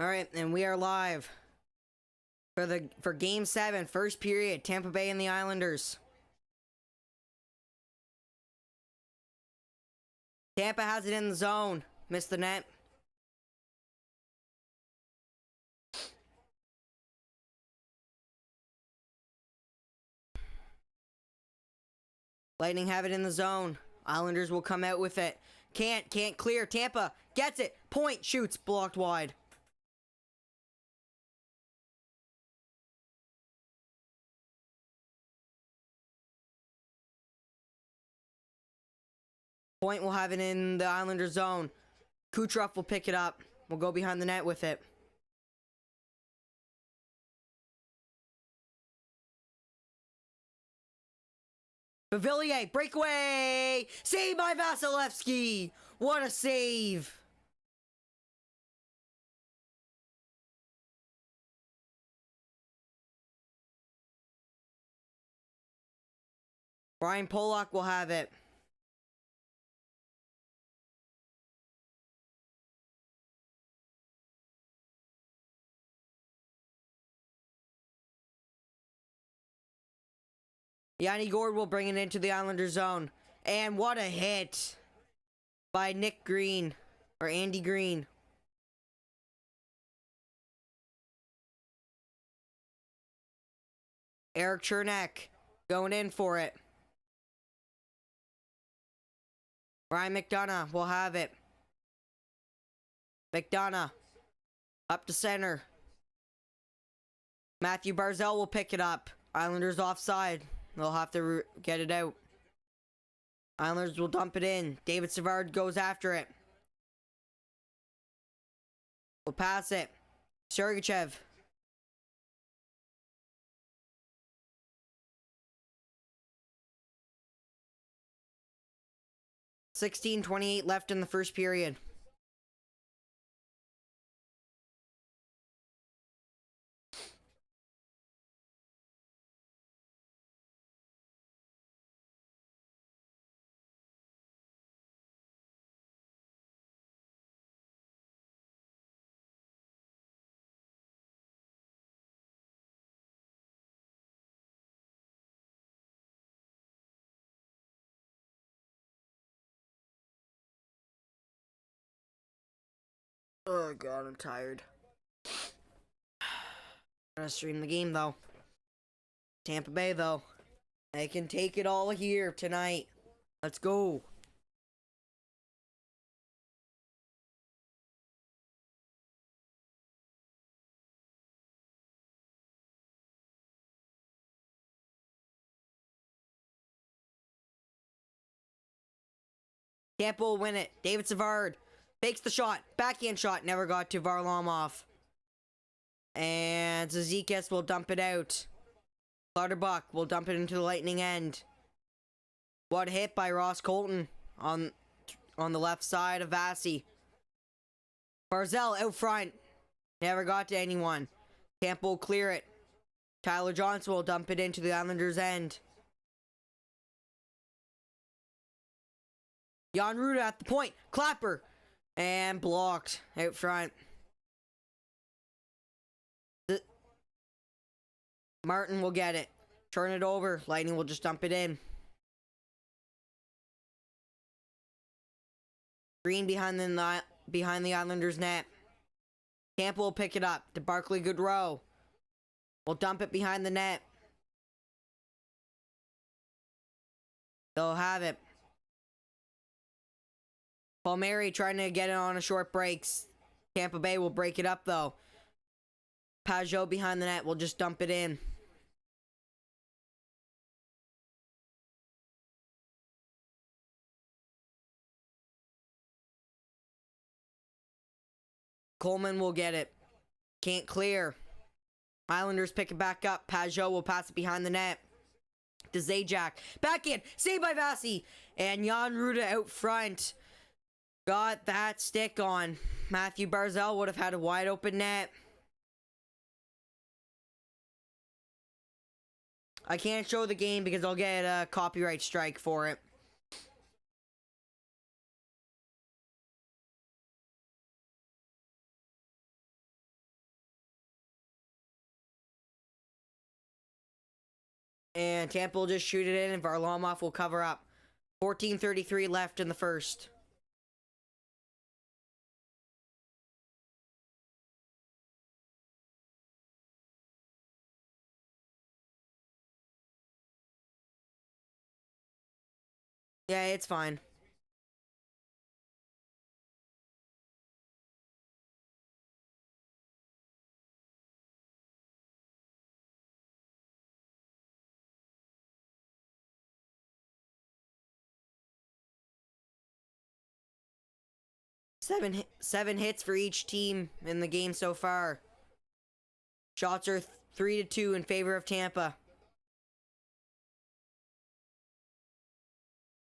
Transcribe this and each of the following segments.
All right, and we are live for Game 7, first period, Tampa Bay and the Islanders. Tampa has it in the zone. Missed the net. Lightning have it in the zone. Islanders will come out with it. Can't clear. Tampa gets it. Point, shoots, blocked wide. Point will have it in the Islanders zone. Kucherov will pick it up. We'll go behind the net with it. Bavillier, breakaway! Save by Vasilevsky! What a save! Brian Pollock will have it. Yanni Gourde will bring it into the Islanders zone. And what a hit by Nick Green, or Andy Green. Eric Chernak going in for it. Ryan McDonough will have it. McDonough up to center. Matthew Barzal will pick it up. Islanders offside. They'll have to get it out. Islanders will dump it in. David Savard goes after it. We'll pass it. Sergachev. $16:28 left in the first period. Oh god, I'm tired. I'm gonna stream the game though. Tampa Bay though. I can take it all here tonight. Let's go. Tampa will win it. David Savard fakes the shot. Backhand shot. Never got to Varlamov. And Zizekas will dump it out. Clutterbuck will dump it into the Lightning end. What a hit by Ross Colton on the left side of Vasi. Barzal out front. Never got to anyone. Tampa will clear it. Tyler Johnson will dump it into the Islanders end. Jan Ruda at the point. Clapper. And blocked out front. Martin will get it. Turn it over. Lightning will just dump it in. Green behind the Islanders net. Tampa will pick it up. To Barclay Goodrow. Will dump it behind the net. They'll have it. Palmieri trying to get it on a short breaks. Tampa Bay will break it up though. Pajot behind the net will just dump it in. Coleman will get it. Can't clear. Islanders pick it back up. Pajot will pass it behind the net. To Zajac. Back in. Saved by Vasi. And Jan Ruda out front. Got that stick on. Matthew Barzal would have had a wide open net. I can't show the game because I'll get a copyright strike for it. And Tampa will just shoot it in, and Varlamov will cover up. 14:33 left in the first. Yeah, it's fine. Seven hits for each team in the game so far. Shots are 3-2 in favor of Tampa.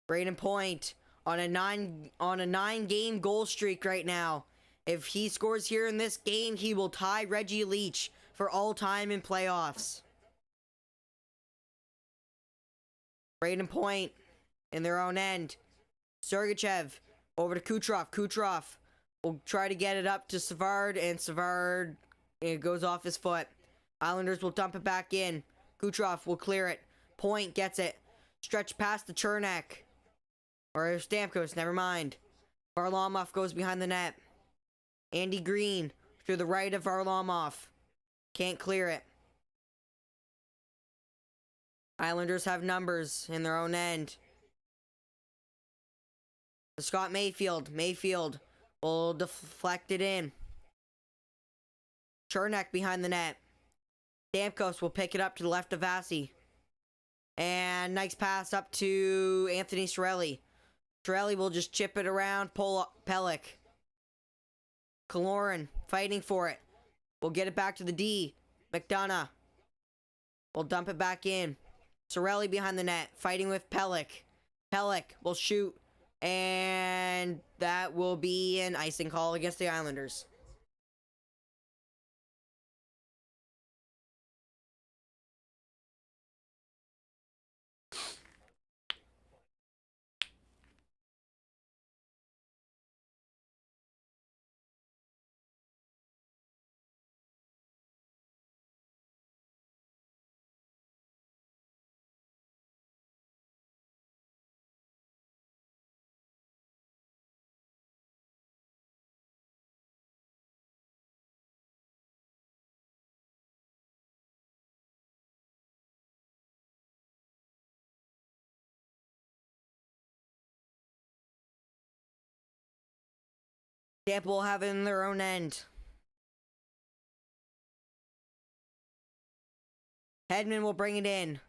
Braden Point on a nine game goal streak right now. If he scores here in this game, he will tie Reggie Leach for all time in playoffs. Braden Point in their own end. Sergachev over to Kucherov. Kucherov will try to get it up to Savard, and Savard, it goes off his foot. Islanders will dump it back in. Kucherov will clear it. Point gets it. Stretch past the Chernak. Or Stamkos, never mind. Varlamov goes behind the net. Andy Green to the right of Varlamov. Can't clear it. Islanders have numbers in their own end. Scott Mayfield. Mayfield will deflect it in. Chernak behind the net. Stamkos will pick it up to the left of Vasi. And nice pass up to Anthony Cirelli. Cirelli will just chip it around. Pellick. Kaloran fighting for it. We'll get it back to the D. McDonough will dump it back in. Cirelli behind the net, fighting with Pellick. Pellick will shoot, and that will be an icing call against the Islanders. Tampa will have it in their own end. Hedman will bring it in.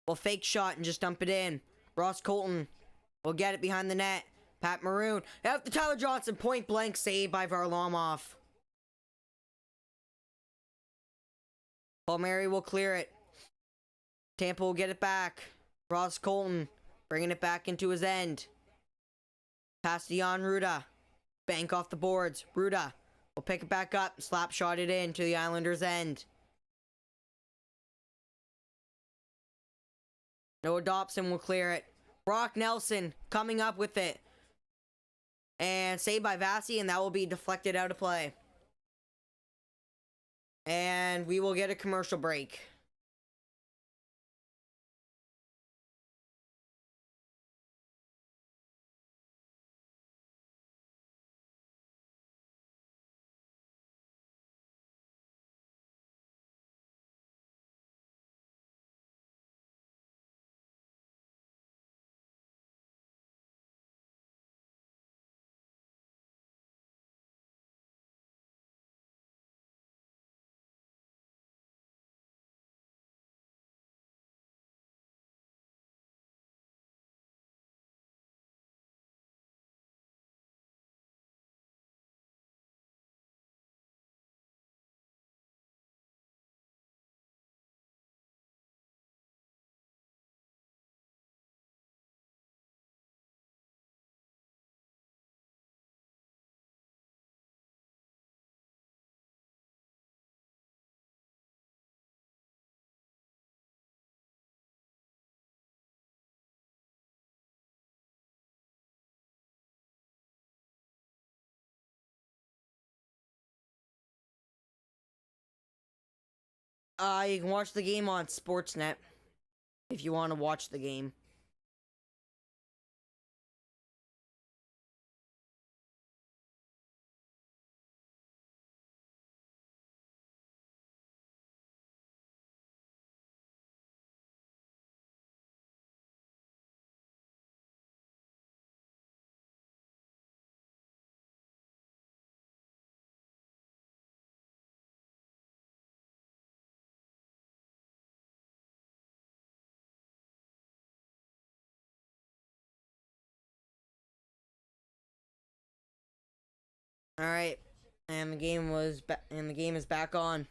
Will fake shot and just dump it in. Ross Colton will get it behind the net. Pat Maroon. Out to Tyler Johnson. Point blank save by Varlamov. Palmieri will clear it. Tampa will get it back. Ross Colton bringing it back into his end. Pass to Jan Ruda. Bank off the boards. Ruda will pick it back up. Slap shot it in to the Islanders' end. Noah Dobson will clear it. Brock Nelson coming up with it. And saved by Vasi, and that will be deflected out of play. And we will get a commercial break. You can watch the game on Sportsnet. if you want to watch the game. All right, and the game is back on.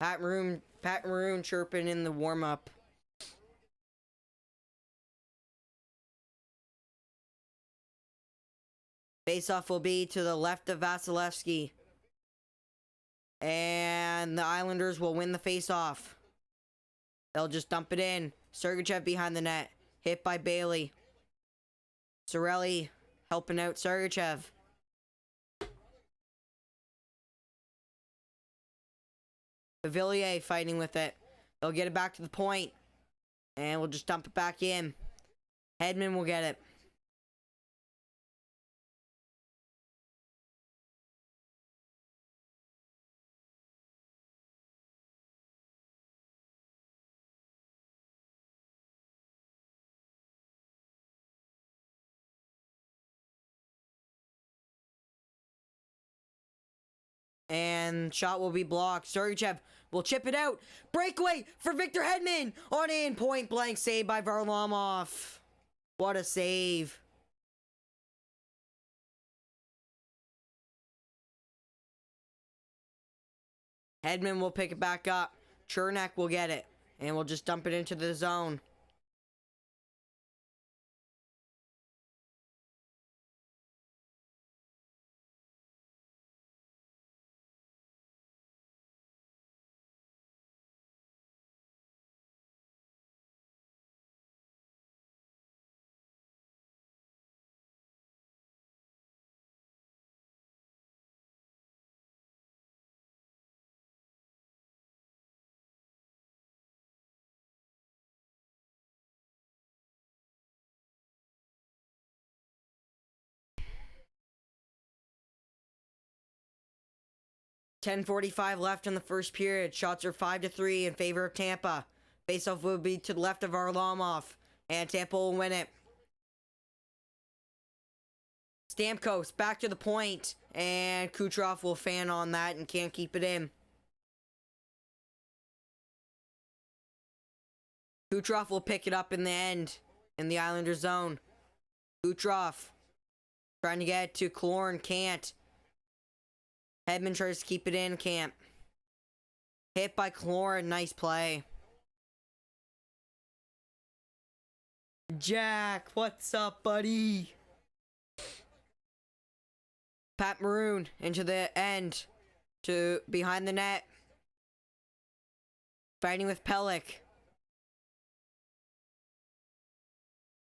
Pat Maroon chirping in the warm up. Face-off will be to the left of Vasilevsky. And the Islanders will win the face-off. They'll just dump it in. Sergachev behind the net. Hit by Bailey. Cirelli helping out Sergachev. Villiers fighting with it. They'll get it back to the point. And we'll just dump it back in. Hedman will get it. And shot will be blocked. Sergachev will chip it out. Breakaway for Victor Hedman. On in. Point blank save by Varlamov. What a save. Hedman will pick it back up. Chernak will get it. And we'll just dump it into the zone. .45 left in the first period. Shots are 5-3 in favor of Tampa. Faceoff will be to the left of Varlamov. And Tampa will win it. Stamkos back to the point. And Kucherov will fan on that and can't keep it in. Kucherov will pick it up in the end. In the Islanders zone. Kucherov trying to get to Killorn. Can't. Hedman tries to keep it in, can't. Hit by Killorn, nice play. Jack, what's up, buddy? Pat Maroon into the end, to behind the net. Fighting with Pelech.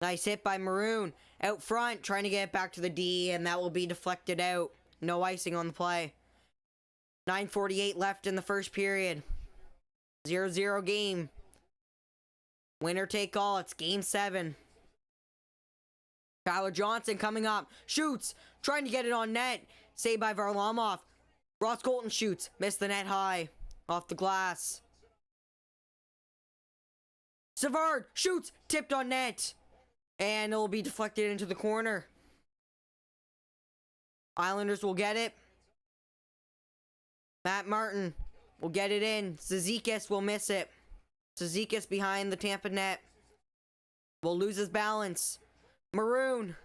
Nice hit by Maroon. Out front, trying to get it back to the D, and that will be deflected out. No icing on the play. 9:48 left in the first period. 0-0 game. Winner take all. It's game 7. Tyler Johnson coming up. Shoots. Trying to get it on net. Saved by Varlamov. Ross Colton shoots. Missed the net high. Off the glass. Savard shoots. Tipped on net. And it will be deflected into the corner. Islanders will get it. Matt Martin will get it in. Zizekas will miss it. Zizekas behind the Tampa net. Will lose his balance. Maroon.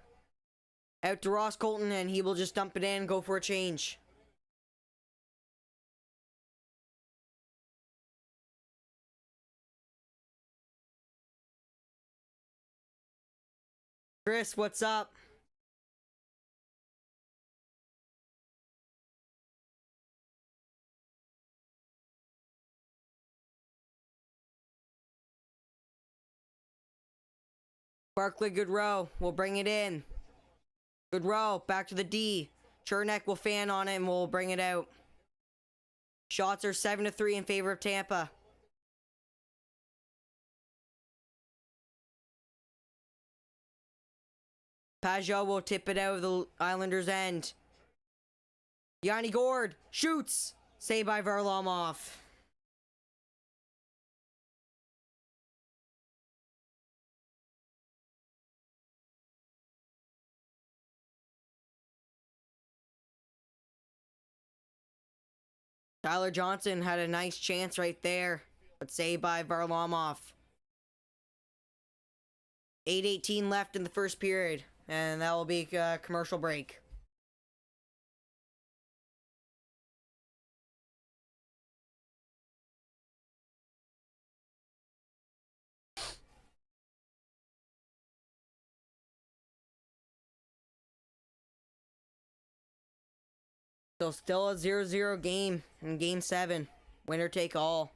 Out to Ross Colton, and he will just dump it in and go for a change. Chris, what's up? Barclay Goodrow will bring it in. Goodrow back to the D. Chernak will fan on it and will bring it out. Shots are 7-3 in favor of Tampa. Pajot will tip it out of the Islanders' end. Yanni Gourde shoots. Saved by Varlamov. Tyler Johnson had a nice chance right there, but saved by Varlamov. 8:18 left in the first period, and that will be a commercial break. So still a 0-0 game in Game 7. Winner take all.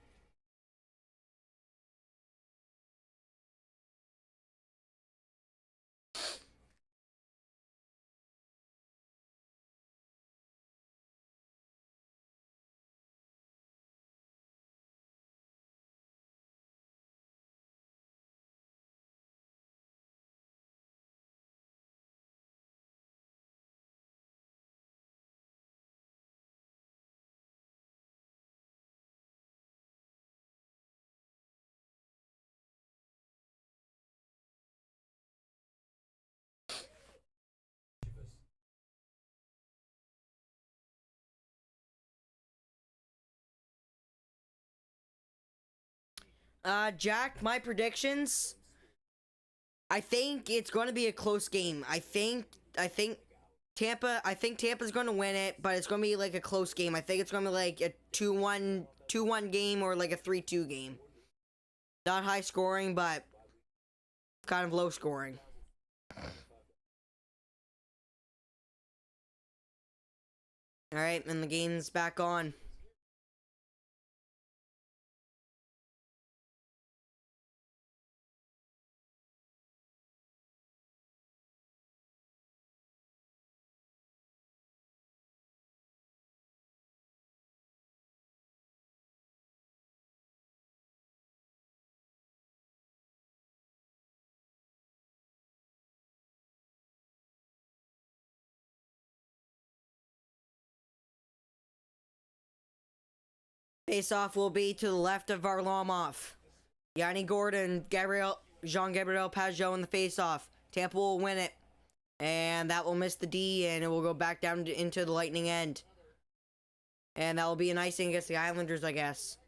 Jack, my predictions. I think it's going to be a close game. I think Tampa's going to win it, but it's going to be like a close game. I think it's going to be like a 2-1 game or like a 3-2 game. Not high scoring, but kind of low scoring. All right, and the game's back on. Face-off will be to the left of Varlamov. Yanni Gordon, Jean-Gabriel Pajot in the face-off. Tampa will win it. And that will miss the D, and it will go back down into the Lightning end. And that will be an icing against the Islanders, I guess.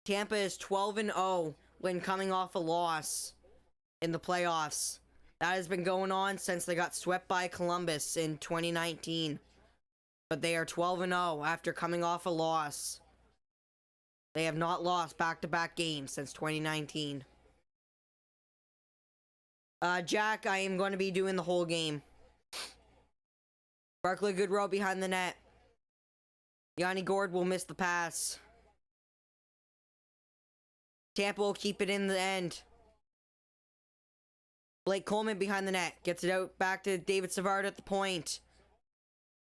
Tampa is 12-0 when coming off a loss in the playoffs. That has been going on since they got swept by Columbus in 2019. But they are 12-0 after coming off a loss. They have not lost back-to-back games since 2019. Jack, I am going to be doing the whole game. Barclay Goodrow behind the net. Yanni Gourde will miss the pass. Tampa will keep it in the end. Blake Coleman behind the net. Gets it out back to David Savard at the point.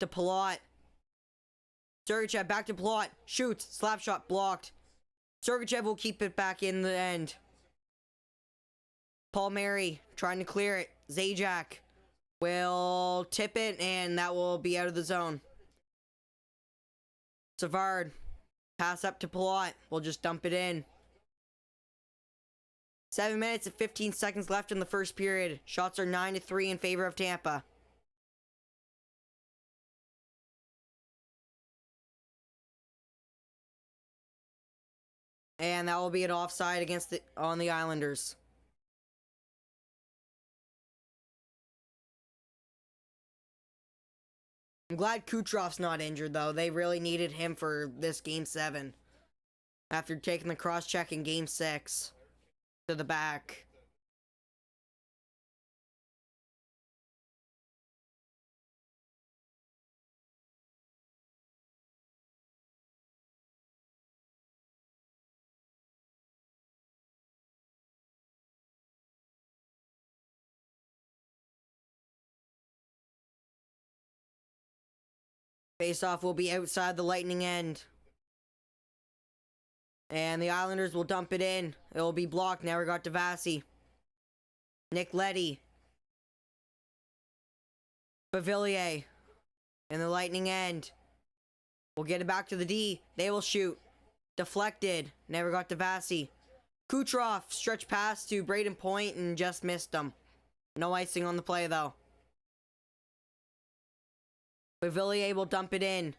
To Palat. Sergachev back to Palat. Shoots. Slap shot blocked. Sergachev will keep it back in the end. Paul Mary trying to clear it. Zajac will tip it, and that will be out of the zone. Savard. Pass up to Palat. We'll just dump it in. 7 minutes and 15 seconds left in the first period. Shots are 9-3 in favor of Tampa. And that will be an offside on the Islanders. I'm glad Kucherov's not injured, though. They really needed him for this Game 7. After taking the cross-check in Game 6. To the back. Face-off will be outside the Lightning end. And the Islanders will dump it in. It will be blocked. Now we got Devassi. Nick Leddy. Bavillier. In the Lightning end. We'll get it back to the D. They will shoot. Deflected. Never got Devassi. Kucherov stretch pass to Braden Point and just missed him. No icing on the play though. Bavillier will dump it in.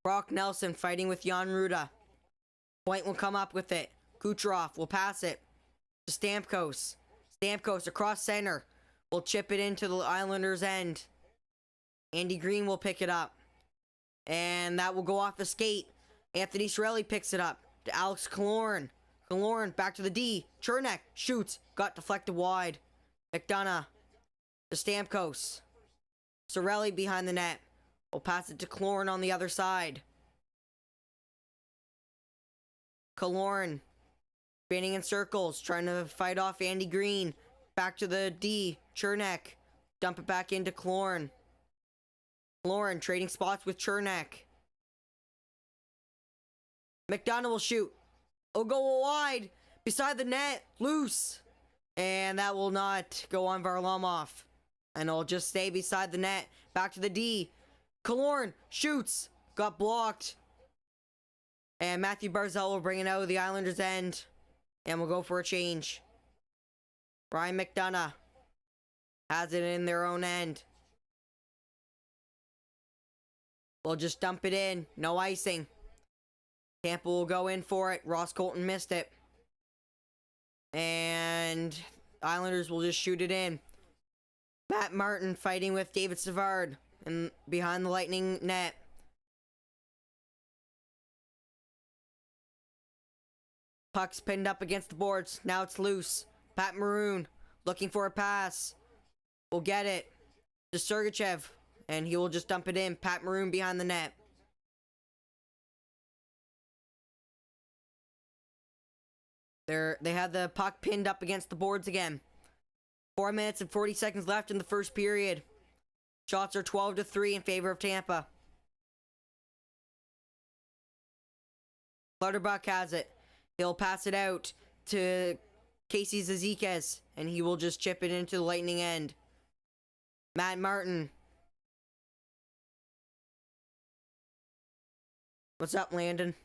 Brock Nelson fighting with Jan Ruda. Point will come up with it. Kucherov will pass it to Stamkos. Stamkos across center. Will chip it into the Islanders' end. Andy Green will pick it up. And that will go off the skate. Anthony Cirelli picks it up to Alex Killorn. Killorn back to the D. Chernak shoots. Got deflected wide. McDonough to Stamkos. Cirelli behind the net. Will pass it to Killorn on the other side. Killorn spinning in circles, trying to fight off Andy Green. Back to the D. Chernak. Dump it back into Killorn. Killorn trading spots with Chernak. McDonough will shoot. It'll go wide. Beside the net. Loose. And that will not go on Varlamov. And it'll just stay beside the net. Back to the D. Killorn shoots. Got blocked. And Matthew Barzal will bring it out of the Islanders' end. And we'll go for a change. Brian McDonough has it in their own end. We'll just dump it in. No icing. Tampa will go in for it. Ross Colton missed it. And Islanders will just shoot it in. Matt Martin fighting with David Savard and behind the Lightning net. Puck's pinned up against the boards. Now it's loose. Pat Maroon looking for a pass. Will get it to Sergachev. And he will just dump it in. Pat Maroon behind the net. They have the puck pinned up against the boards again. 4 minutes and 40 seconds left in the first period. Shots are 12-3 in favor of Tampa. Clutterbuck has it. He'll pass it out to Casey Zizekas, and he will just chip it into the Lightning end. Matt Martin. What's up, Landon?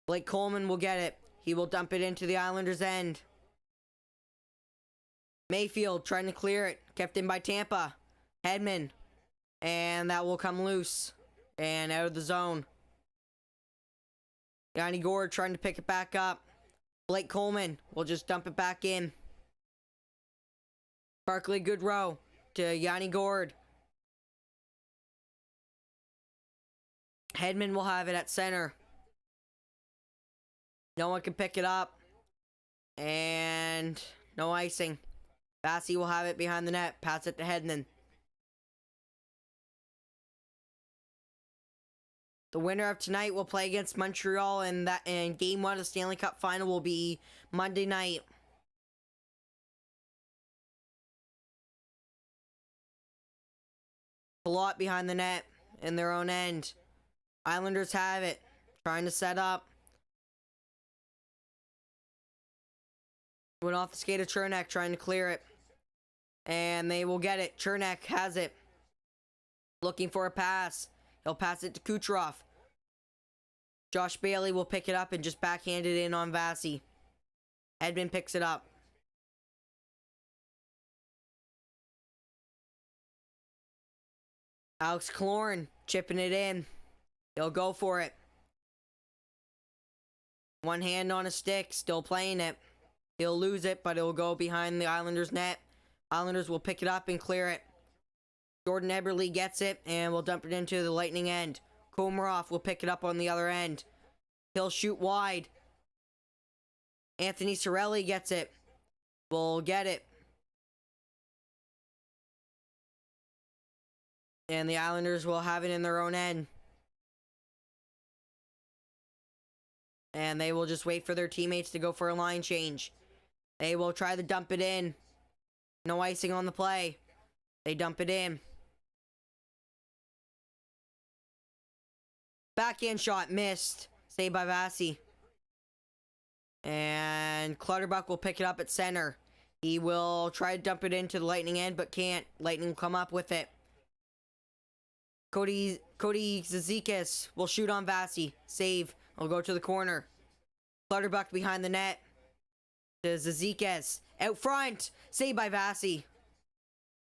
Blake Coleman will get it. He will dump it into the Islanders' end. Mayfield trying to clear it. Kept in by Tampa. Hedman. And that will come loose. And out of the zone. Yanni Gord trying to pick it back up. Blake Coleman will just dump it back in. Barclay Goodrow to Yanni Gord. Hedman will have it at center. No one can pick it up. And no icing. Bassey will have it behind the net. Pass it to Hedman. The winner of tonight will play against Montreal, and game 1 of the Stanley Cup final will be Monday night. A lot behind the net in their own end. Islanders have it. Trying to set up. Went off the skate of Chernak, trying to clear it. And they will get it. Chernak has it. Looking for a pass. He'll pass it to Kucherov. Josh Bailey will pick it up and just backhand it in on Vassy. Edmund picks it up. Alex Killorn chipping it in. He'll go for it. One hand on a stick, still playing it. He'll lose it, but it'll go behind the Islanders' net. Islanders will pick it up and clear it. Jordan Eberle gets it and will dump it into the Lightning end. Komarov will pick it up on the other end. He'll shoot wide. Anthony Cirelli gets it. Will get it. And the Islanders will have it in their own end. And they will just wait for their teammates to go for a line change. They will try to dump it in. No icing on the play. They dump it in. Backhand shot missed. Saved by Vasi. And Clutterbuck will pick it up at center. He will try to dump it into the Lightning end, but can't. Lightning will come up with it. Cody Zizekas will shoot on Vasi. Save. I'll go to the corner. Clutterbuck behind the net. To Zizekas. Out front. Saved by Vasi.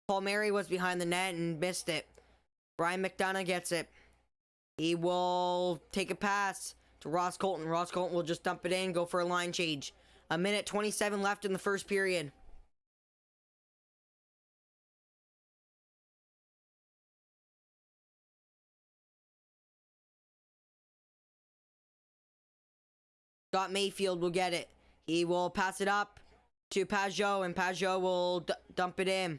Palmieri was behind the net and missed it. Brian McDonough gets it. He will take a pass to Ross Colton. Ross Colton will just dump it in, go for a line change. 1:27 left in the first period. Scott Mayfield will get it. He will pass it up to Pajot, and Pajot will dump it in.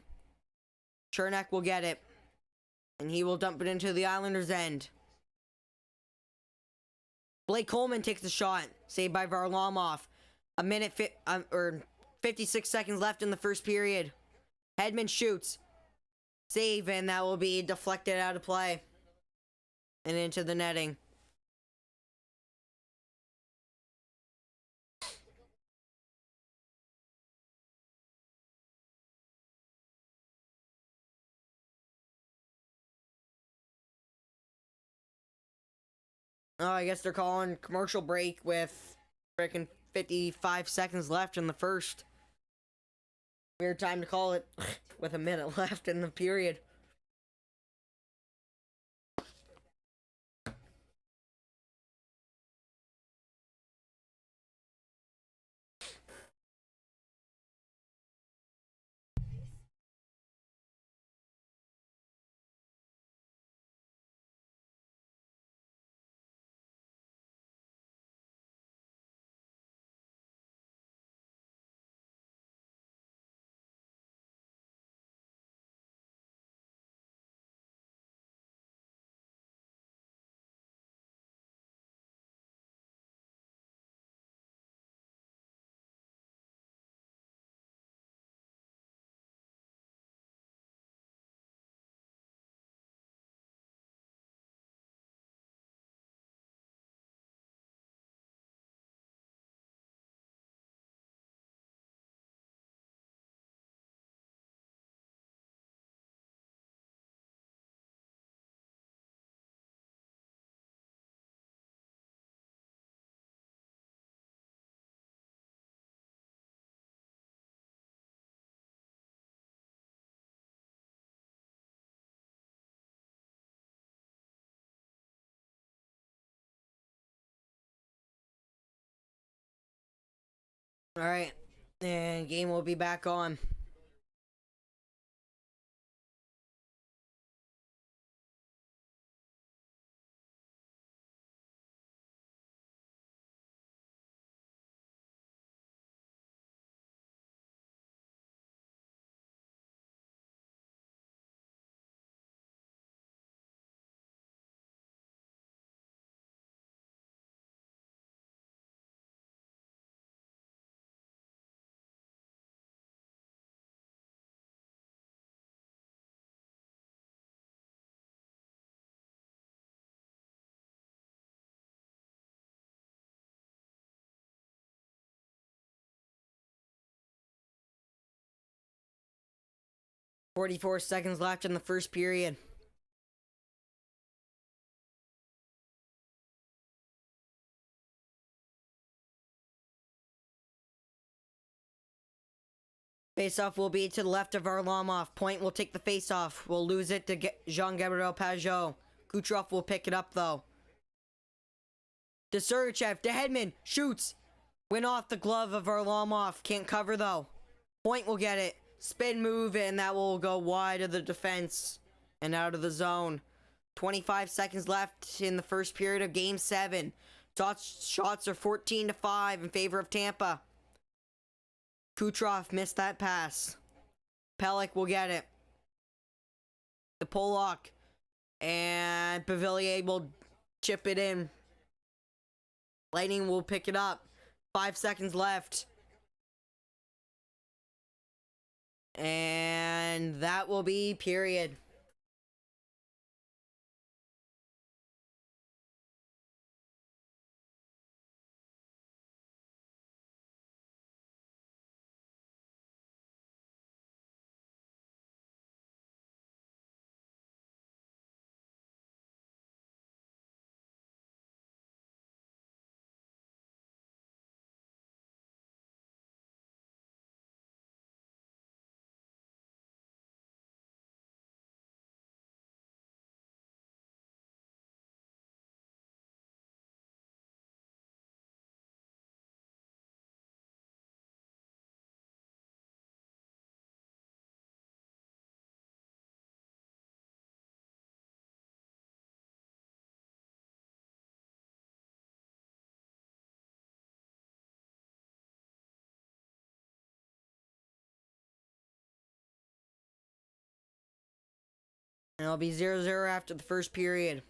Chernak will get it, and he will dump it into the Islanders' end. Blake Coleman takes the shot, saved by Varlamov. 56 seconds left in the first period. Hedman shoots, save, and that will be deflected out of play and into the netting. Oh, I guess they're calling commercial break with frickin' 55 seconds left in the first. Weird time to call it with a minute left in the period. Alright, and game will be back on. .44 seconds left in the first period. Face-off will be to the left of Varlamov. Point will take the face-off. We'll lose it to Jean-Gabriel Pajot. Kucherov will pick it up, though. To Sergachev, to Hedman. Shoots. Win off the glove of Varlamov. Can't cover, though. Point will get it. Spin move, and that will go wide of the defense and out of the zone. 25 seconds left in the first period of Game 7. Shots are 14-5 in favor of Tampa. Kucherov missed that pass. Pelech will get it. The Pollock. And Pavillier will chip it in. Lightning will pick it up. 5 seconds left. And that will be period. And it'll be 0-0 after the first period.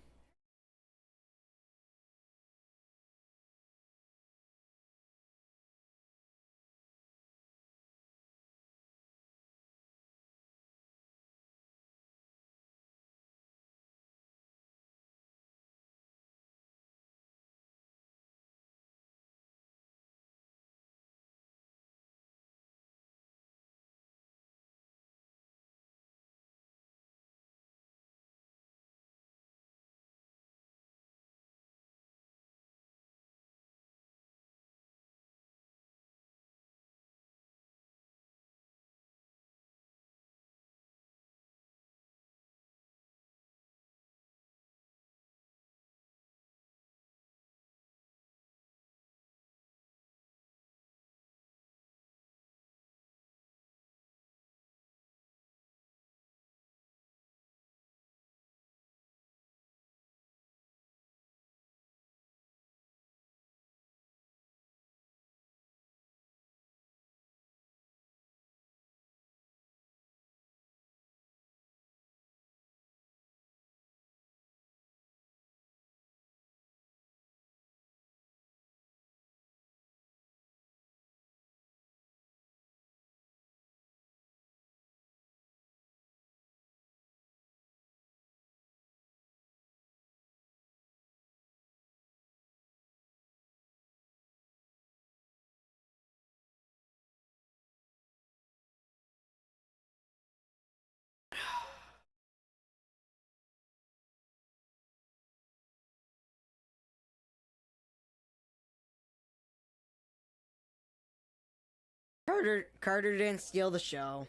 Carter didn't steal the show.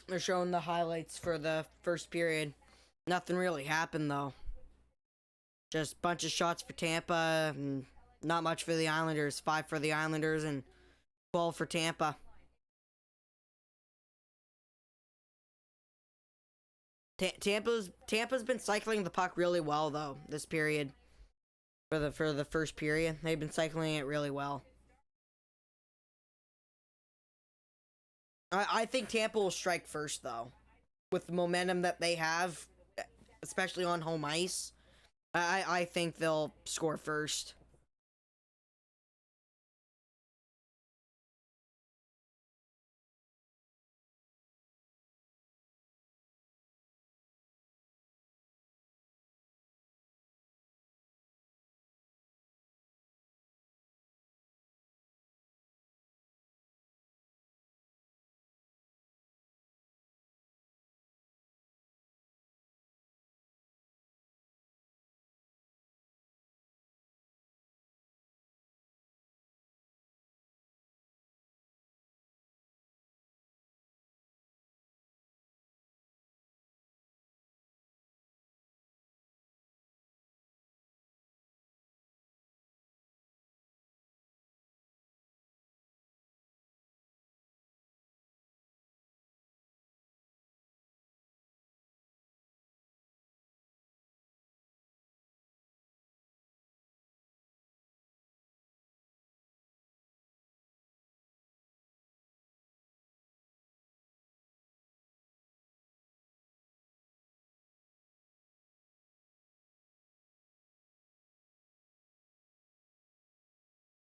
They're showing the highlights for the first period. Nothing really happened though. Just a bunch of shots for Tampa and not much for the Islanders. 5 for the Islanders and 12 for Tampa. Tampa's been cycling the puck really well though this period. For the first period, they've been cycling it really well. I think Tampa will strike first though, with the momentum that they have, especially on home ice. I think they'll score first.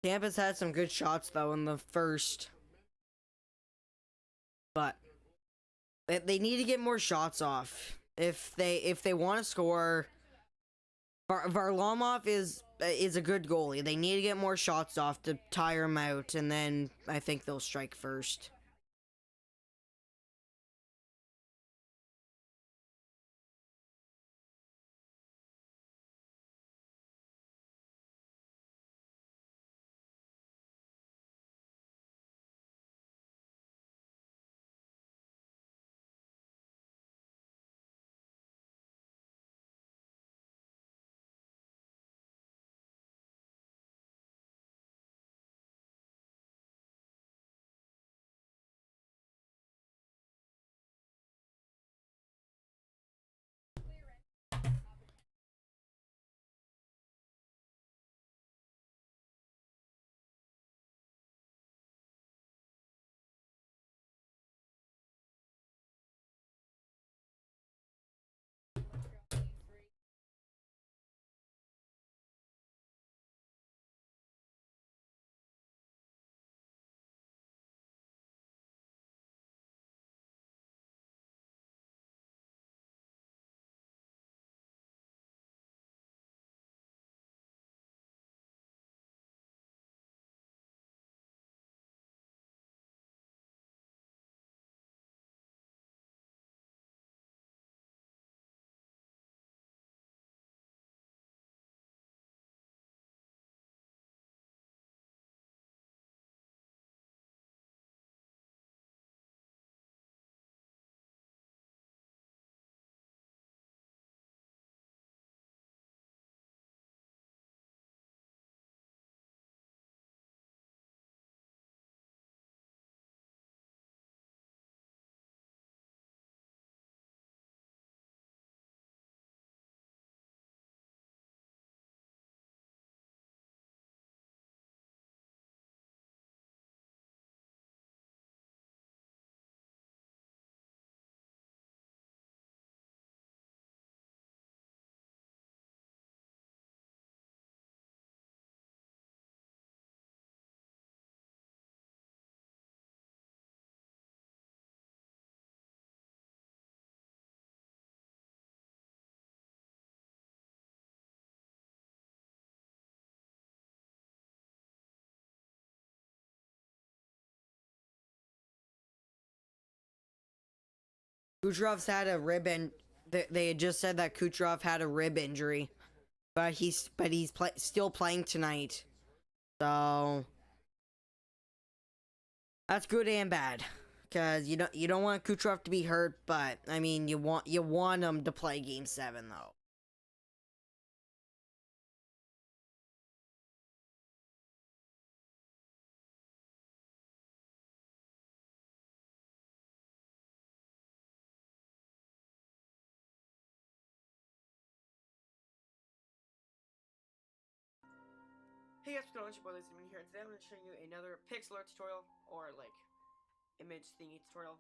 Tampa's had some good shots though in the first, but they need to get more shots off if they want to score. Varlamov is a good goalie. They need to get more shots off to tire him out, and then I think they'll strike first. Kucherov's had a rib and they had just said that Kucherov had a rib injury, but he's still playing tonight. So that's good and bad, because you don't want Kucherov to be hurt, but I mean you want him to play Game 7 though. Hey guys, what's going on? It's your boy Lazy here, and today I'm going to show you another pixel art tutorial, or like image thingy tutorial.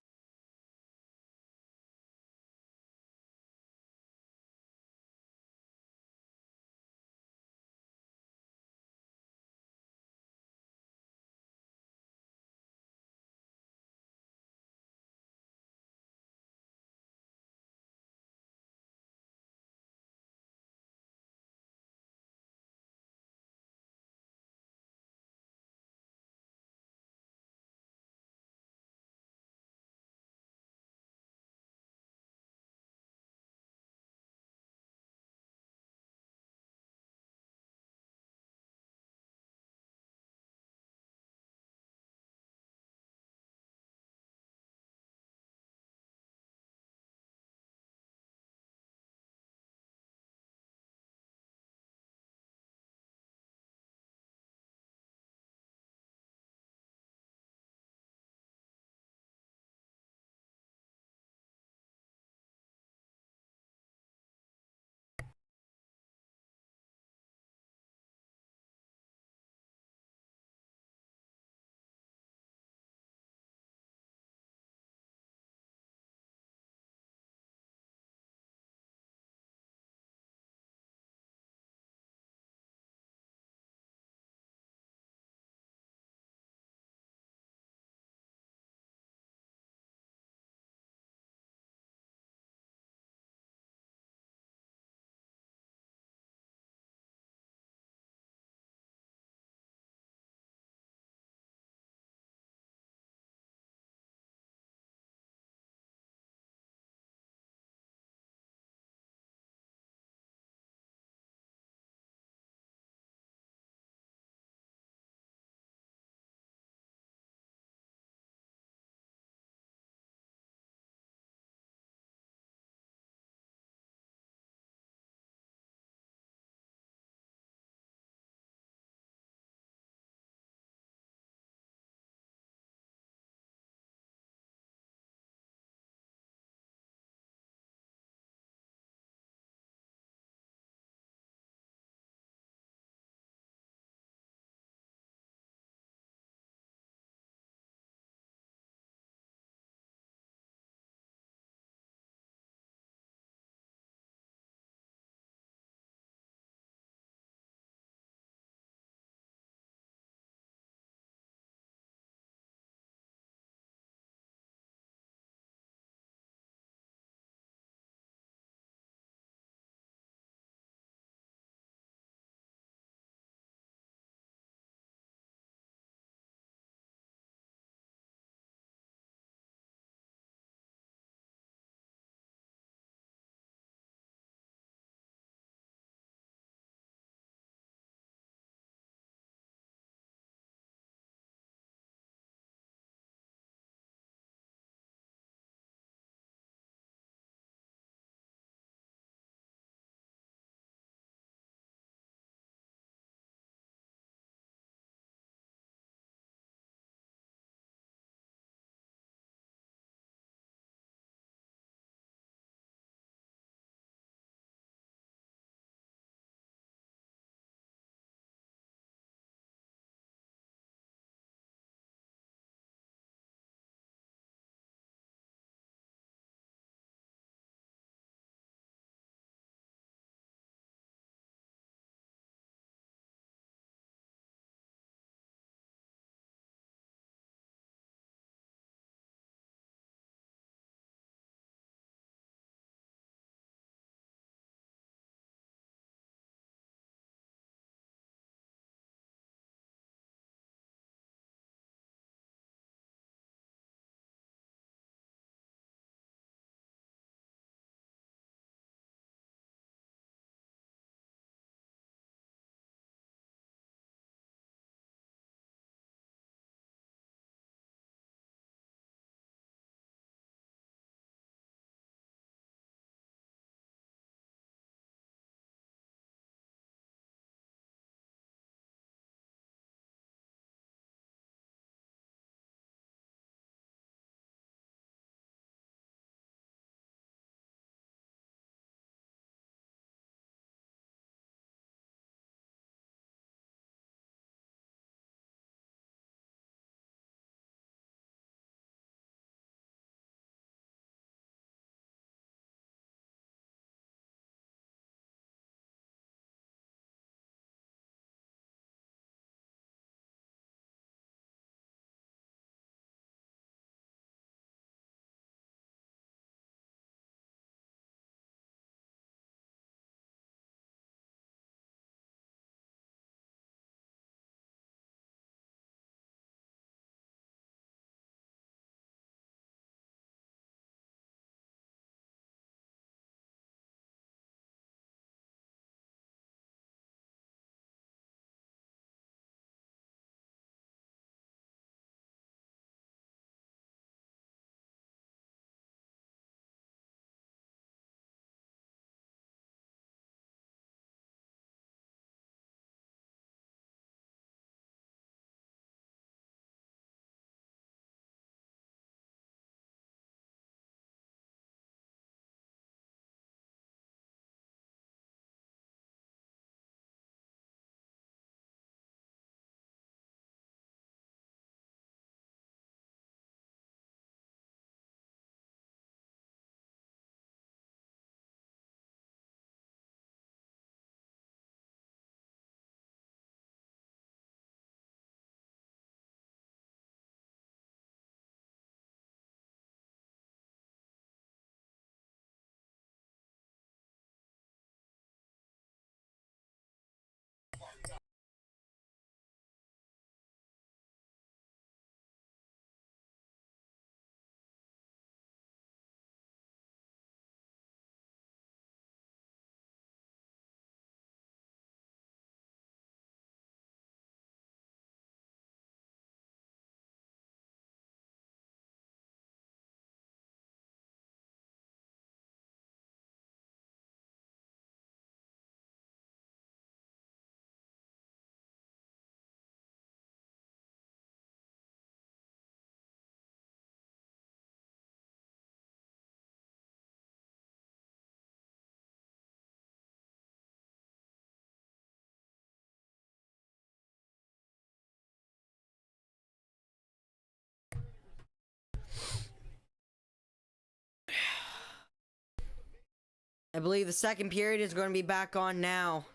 I believe the second period is going to be back on now.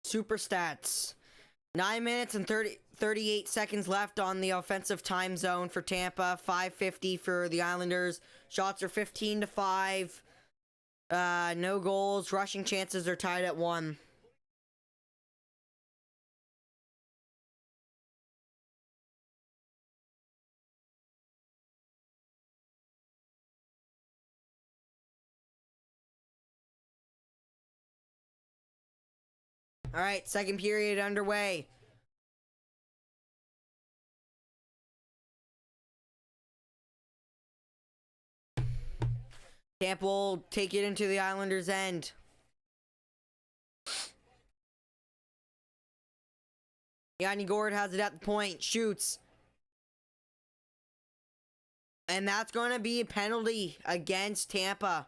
Super stats. 9 minutes and 38 seconds left on the offensive time zone for Tampa. 5:50 for the Islanders. Shots are 15-5. No goals. Rushing chances are tied at 1. All right, second period underway. Tampa will take it into the Islanders' end. Yanni Gourde has it at the point, shoots. And that's going to be a penalty against Tampa.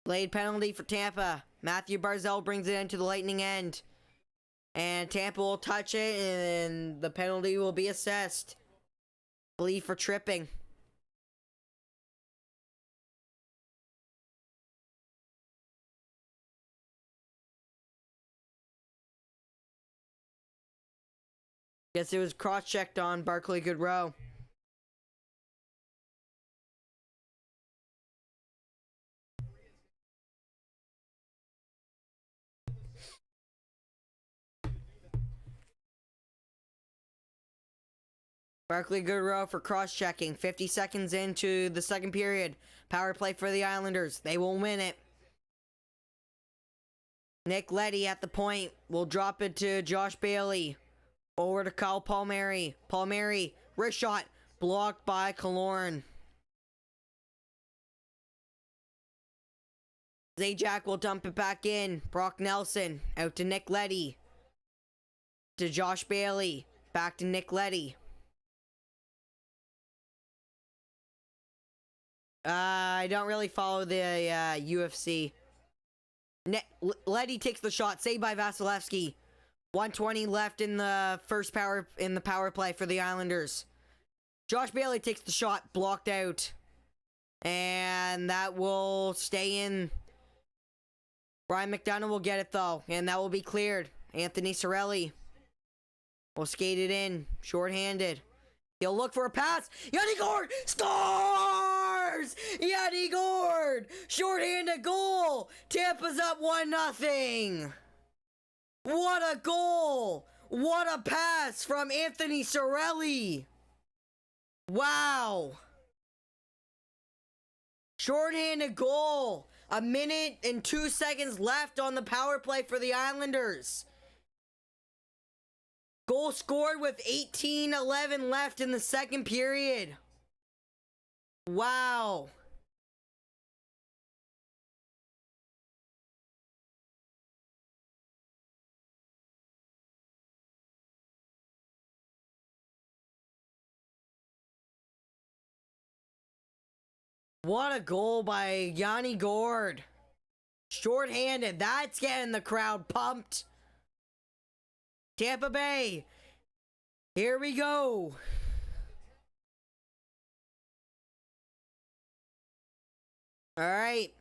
Late penalty for Tampa. Matthew Barzal brings it into the Lightning end. And Tampa will touch it, and the penalty will be assessed. I believe for tripping. Guess it was cross-checked on Barclay Goodrow. Barclay Goodrow for cross-checking. 50 seconds into the second period. Power play for the Islanders. They will win it. Nick Leddy at the point will drop it to Josh Bailey. Over to Kyle Palmieri. Palmieri, wrist shot, blocked by Killorn. Zajac will dump it back in. Brock Nelson out to Nick Leddy. To Josh Bailey. Back to Nick Leddy. I don't really follow the UFC. Leddy takes the shot, saved by Vasilevsky. 1:20 left in the power play for the Islanders. Josh Bailey takes the shot, blocked out, and that will stay in. Brian McDonough will get it though, and that will be cleared. Anthony Cirelli will skate it in, shorthanded. He'll look for a pass. Yanni Gourde scores! Yanni Gourde! Shorthanded goal! Tampa's up 1-0. What a goal! What a pass from Anthony Cirelli! Wow! Shorthanded goal. 1 minute and 2 seconds left on the power play for the Islanders. Goal scored with 18:11 left in the second period. Wow. What a goal by Yanni Gourde. Shorthanded. That's getting the crowd pumped. Tampa Bay. Here we go. All right.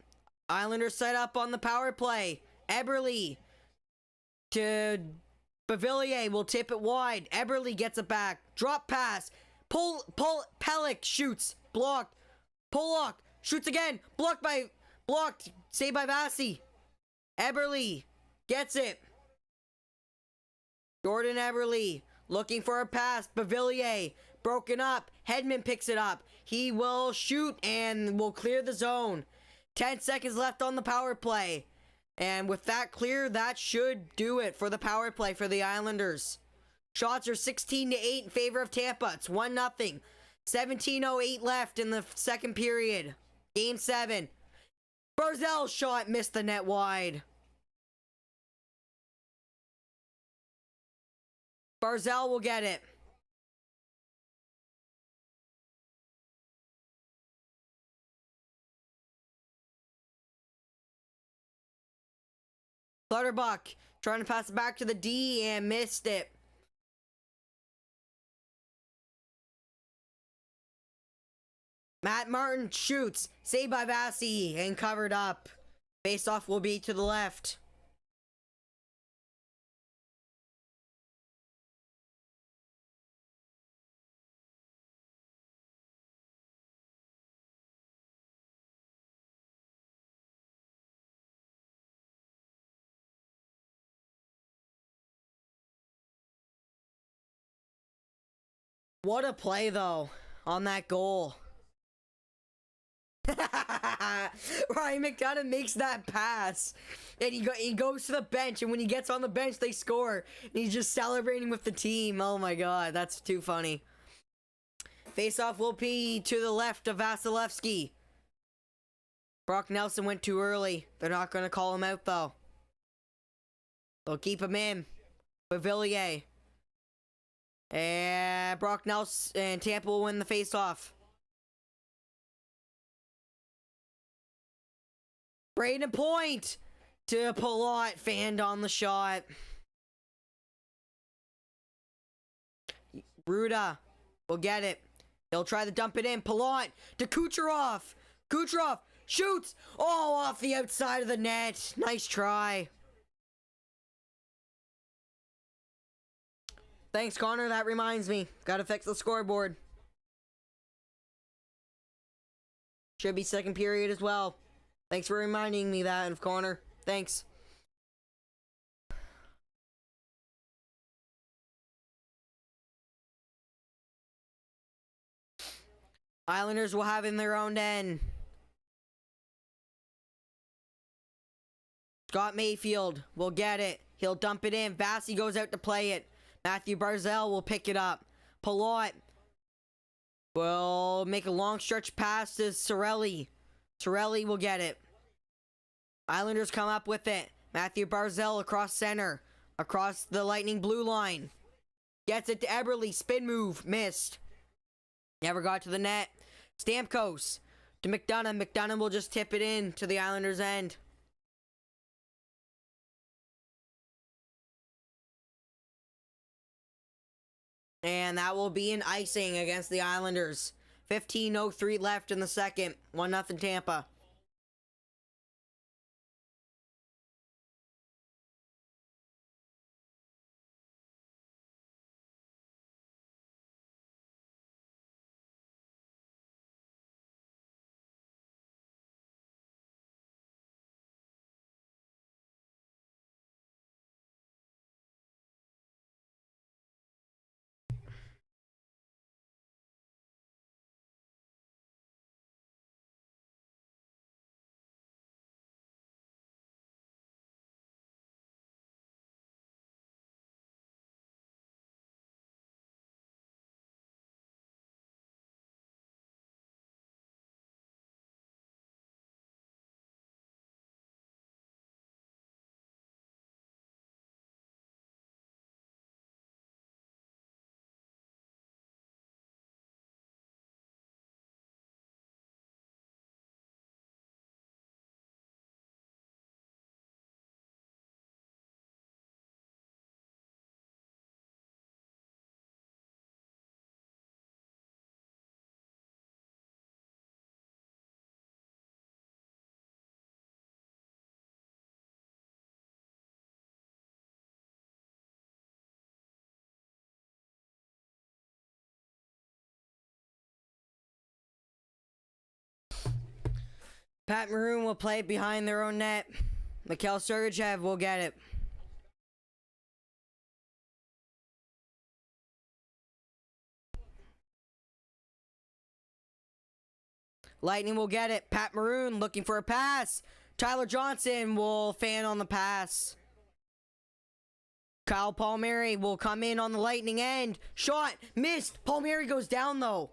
Islanders set up on the power play. Eberle to Beauvillier will tip it wide. Eberle gets it back. Drop pass. Pellick shoots. Blocked. Pollock shoots again. Blocked. Saved by Vasi. Eberle gets it. Jordan Eberle looking for a pass. Beauvillier broken up. Hedman picks it up. He will shoot and will clear the zone. 10 seconds left on the power play. And with that clear, that should do it for the power play for the Islanders. Shots are 16-8 in favor of Tampa. It's 1-0. 17:08 left in the second period. Game 7. Barzal's shot missed the net wide. Barzal will get it. Clutterbuck trying to pass it back to the D and missed it. Matt Martin shoots. Saved by Vasi and covered up. Face-off will be to the left. What a play, though, on that goal. Ryan McDonough makes that pass. And he goes to the bench, and when he gets on the bench, they score. And he's just celebrating with the team. Oh, my God. That's too funny. Face-off will be to the left of Vasilevsky. Brock Nelson went too early. They're not going to call him out, though. They'll keep him in. Pavillier. And Brock Nelson and Tampa will win the face-off. Braden Point to Palat. Fanned on the shot. Ruda will get it. He'll try to dump it in. Palat to Kucherov. Kucherov shoots. Oh, off the outside of the net. Nice try. Thanks, Connor. That reminds me. Gotta fix the scoreboard. Should be second period as well. Thanks for reminding me that, Connor. Thanks. Islanders will have in their own end. Scott Mayfield will get it. He'll dump it in. Vasi goes out to play it. Matthew Barzal will pick it up. Palat will make a long stretch pass to Cirelli. Cirelli will get it. Islanders come up with it. Matthew Barzal across center. Across the Lightning blue line. Gets it to Eberle. Spin move. Missed. Never got to the net. Stamkos to McDonough. McDonough will just tip it in to the Islanders' end. And that will be an icing against the Islanders. 15:03 left in the second. 1-0 Tampa. Pat Maroon will play behind their own net. Mikhail Sergachev will get it. Lightning will get it. Pat Maroon looking for a pass. Tyler Johnson will fan on the pass. Kyle Palmieri will come in on the Lightning end. Shot. Missed. Palmieri goes down though.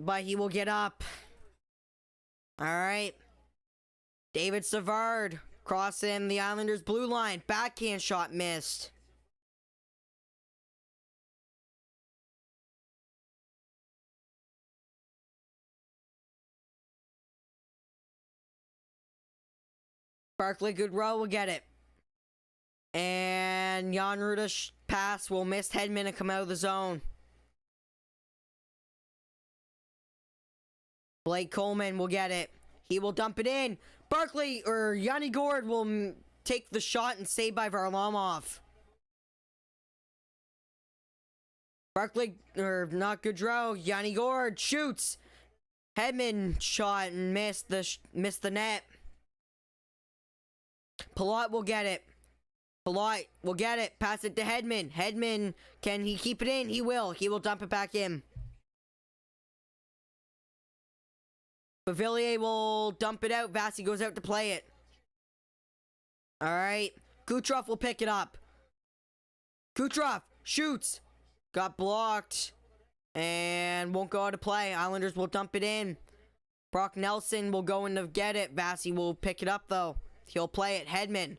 But he will get up. Alright. David Savard crossing the Islanders' blue line. Backhand shot missed. Barkley Goodrow will get it. And Jan Ruda's pass will miss Hedman and come out of the zone. Blake Coleman will get it. He will dump it in. Barkley or Yanni Gourde will take the shot and save by Varlamov. Barkley, or not Goodrow, Yanni Gourde shoots. Hedman shot and missed the net. Palat will get it. Palat will get it. Pass it to Hedman. Hedman, can he keep it in? He will. He will dump it back in. Bavillier will dump it out. Vasi goes out to play it. Alright. Kucherov will pick it up. Kucherov shoots. Got blocked. And won't go out to play. Islanders will dump it in. Brock Nelson will go in to get it. Vasi will pick it up though. He'll play it. Hedman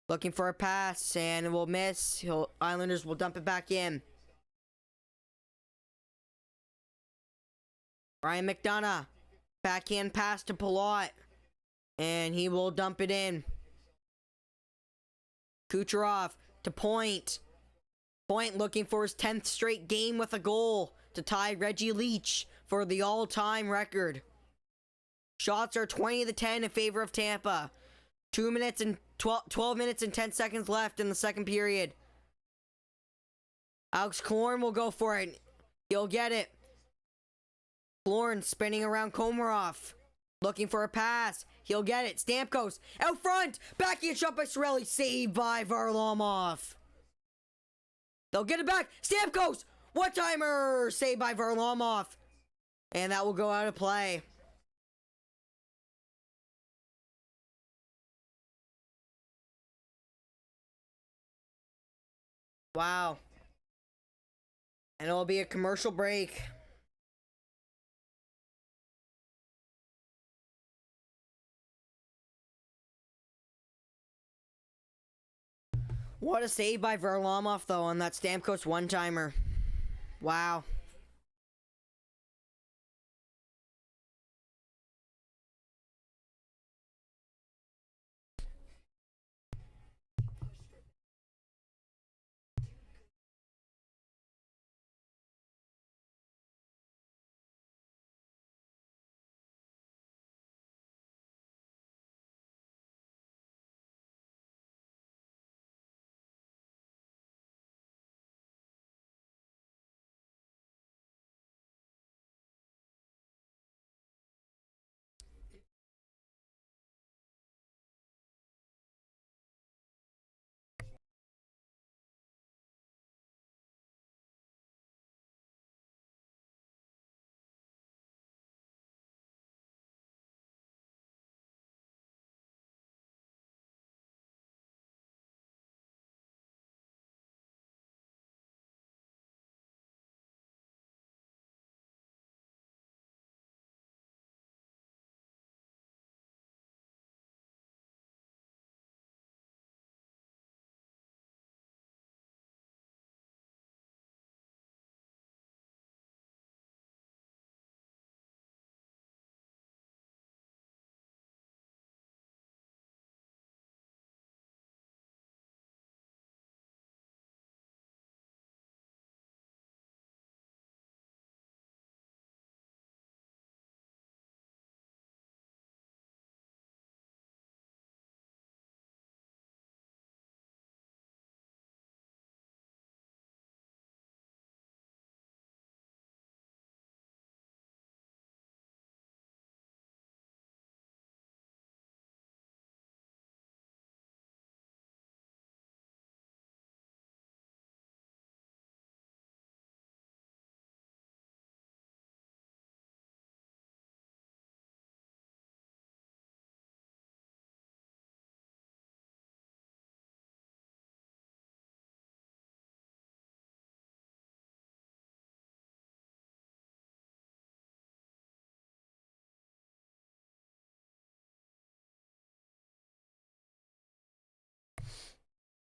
looking for a pass and it will miss. Islanders will dump it back in. Ryan McDonough. Backhand pass to Palat. And he will dump it in. Kucherov to Point. Point looking for his 10th straight game with a goal to tie Reggie Leach for the all-time record. Shots are 20-10 in favor of Tampa. 12 minutes and 10 seconds left in the second period. Alex Killorn will go for it. He'll get it. Killorn spinning around Komarov. Looking for a pass. He'll get it. Stamkos out front. Backhand shot by Cirelli. Saved by Varlamov. They'll get it back. Stamkos. One-timer. Saved by Varlamov. And that will go out of play. Wow. And it'll be a commercial break. What a save by Varlamov, though, on that Stamkos one-timer. Wow.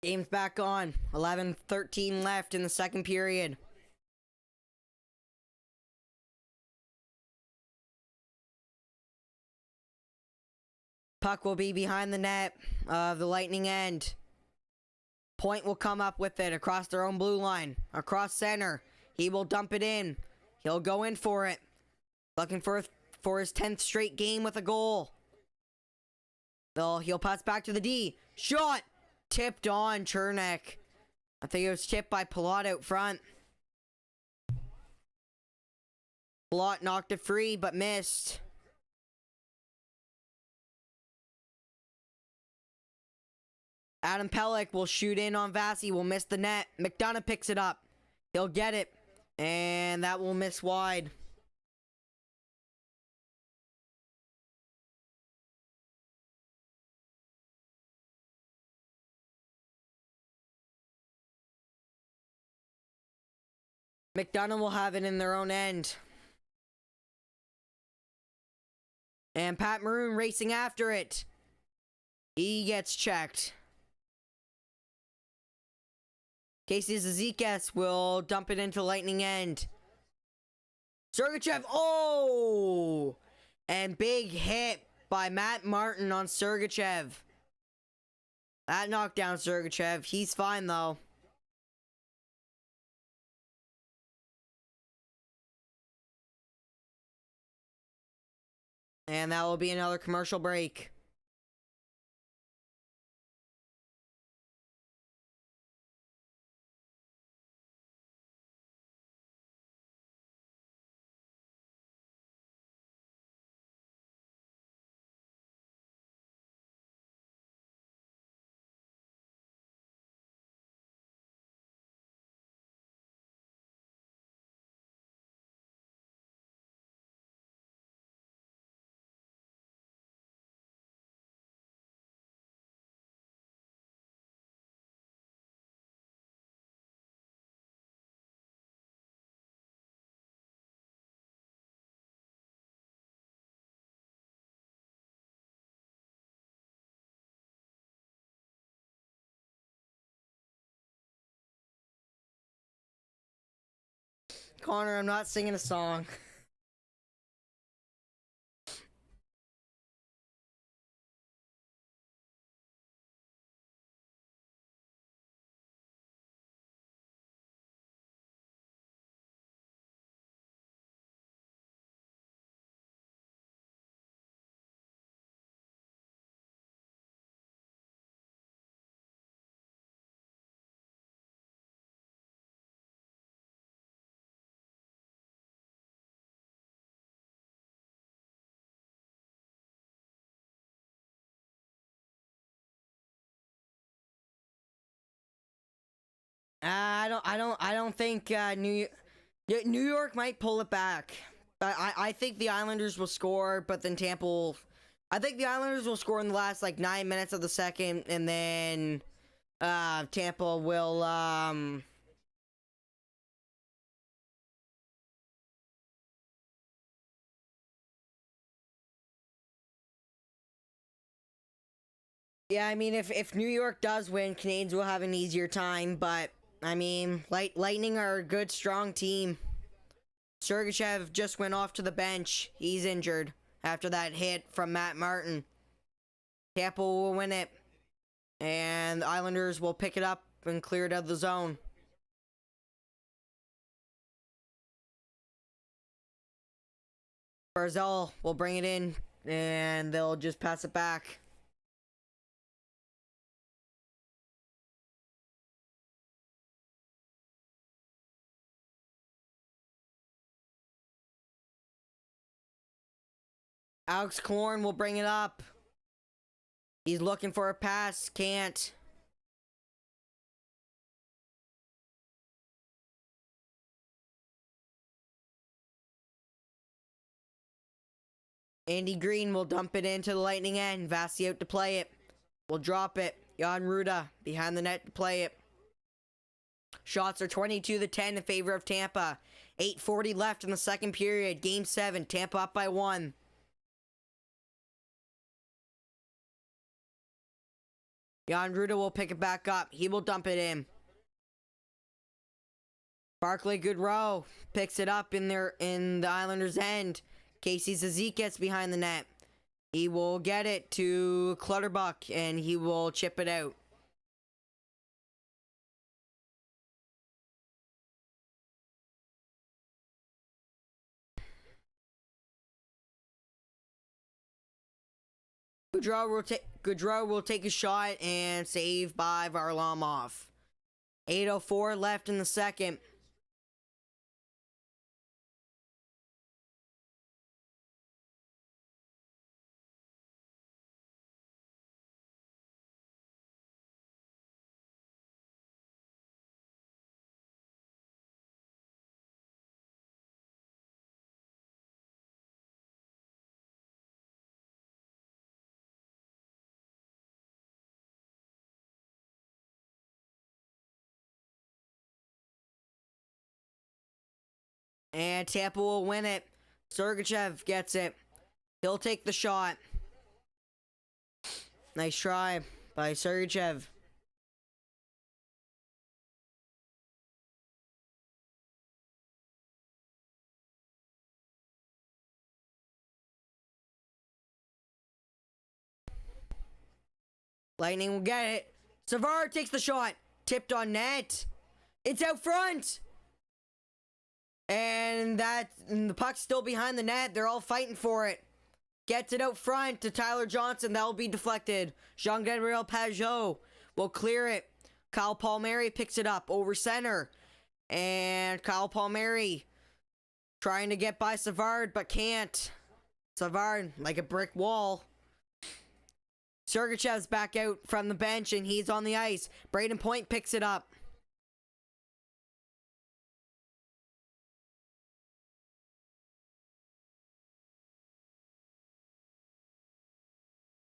Game's back on. 11:13 left in the second period. Puck will be behind the net of the Lightning end. Point will come up with it across their own blue line. Across center. He will dump it in. He'll go in for it. Looking for his 10th straight game with a goal. He'll pass back to the D. Shot! Tipped on Chernak. I think it was tipped by Palat out front. Palat knocked it free, but missed. Adam Pelech will shoot in on Vasi. Will miss the net. McDonough picks it up. He'll get it. And that will miss wide. McDonough will have it in their own end. And Pat Maroon racing after it. He gets checked. Casey Zizekas will dump it into Lightning end. Sergachev, oh! And big hit by Matt Martin on Sergachev. That knocked down Sergachev. He's fine though. And that will be another commercial break. Connor, I'm not singing a song. I don't think New York might pull it back. I think the Islanders will score, but then Tampa will. I think the Islanders will score in the last like 9 minutes of the second, and then Tampa will Yeah, I mean, if New York does win, Canadiens will have an easier time, but I mean, Lightning are a good, strong team. Sergachev just went off to the bench. He's injured after that hit from Matt Martin. Tampa will win it, and the Islanders will pick it up and clear it out of the zone. Barzal will bring it in, and they'll just pass it back. Alex Killorn will bring it up. He's looking for a pass. Can't. Andy Green will dump it into the Lightning end. Vasi out to play it. Will drop it. Jan Ruda behind the net to play it. Shots are 22-10 in favor of Tampa. 8:40 left in the second period. Game 7. Tampa up by 1. Jan Ruda will pick it back up. He will dump it in. Barclay Goodrow picks it up in the Islanders' end. Casey Zizekas behind the net. He will get it to Clutterbuck, and he will chip it out. Goudreau will take a shot and save by Varlamov. 8:04 left in the second. And Tampa will win it. Sergachev gets it. He'll take the shot. Nice try by Sergachev. Lightning will get it. Savard takes the shot. Tipped on net. It's out front. And the puck's still behind the net. They're all fighting for it. Gets it out front to Tyler Johnson. That will be deflected. Jean-Gabriel Pageau will clear it. Kyle Palmieri picks it up over center. And Kyle Palmieri trying to get by Savard, but can't. Savard like a brick wall. Sergachev's back out from the bench, and he's on the ice. Braden Point picks it up.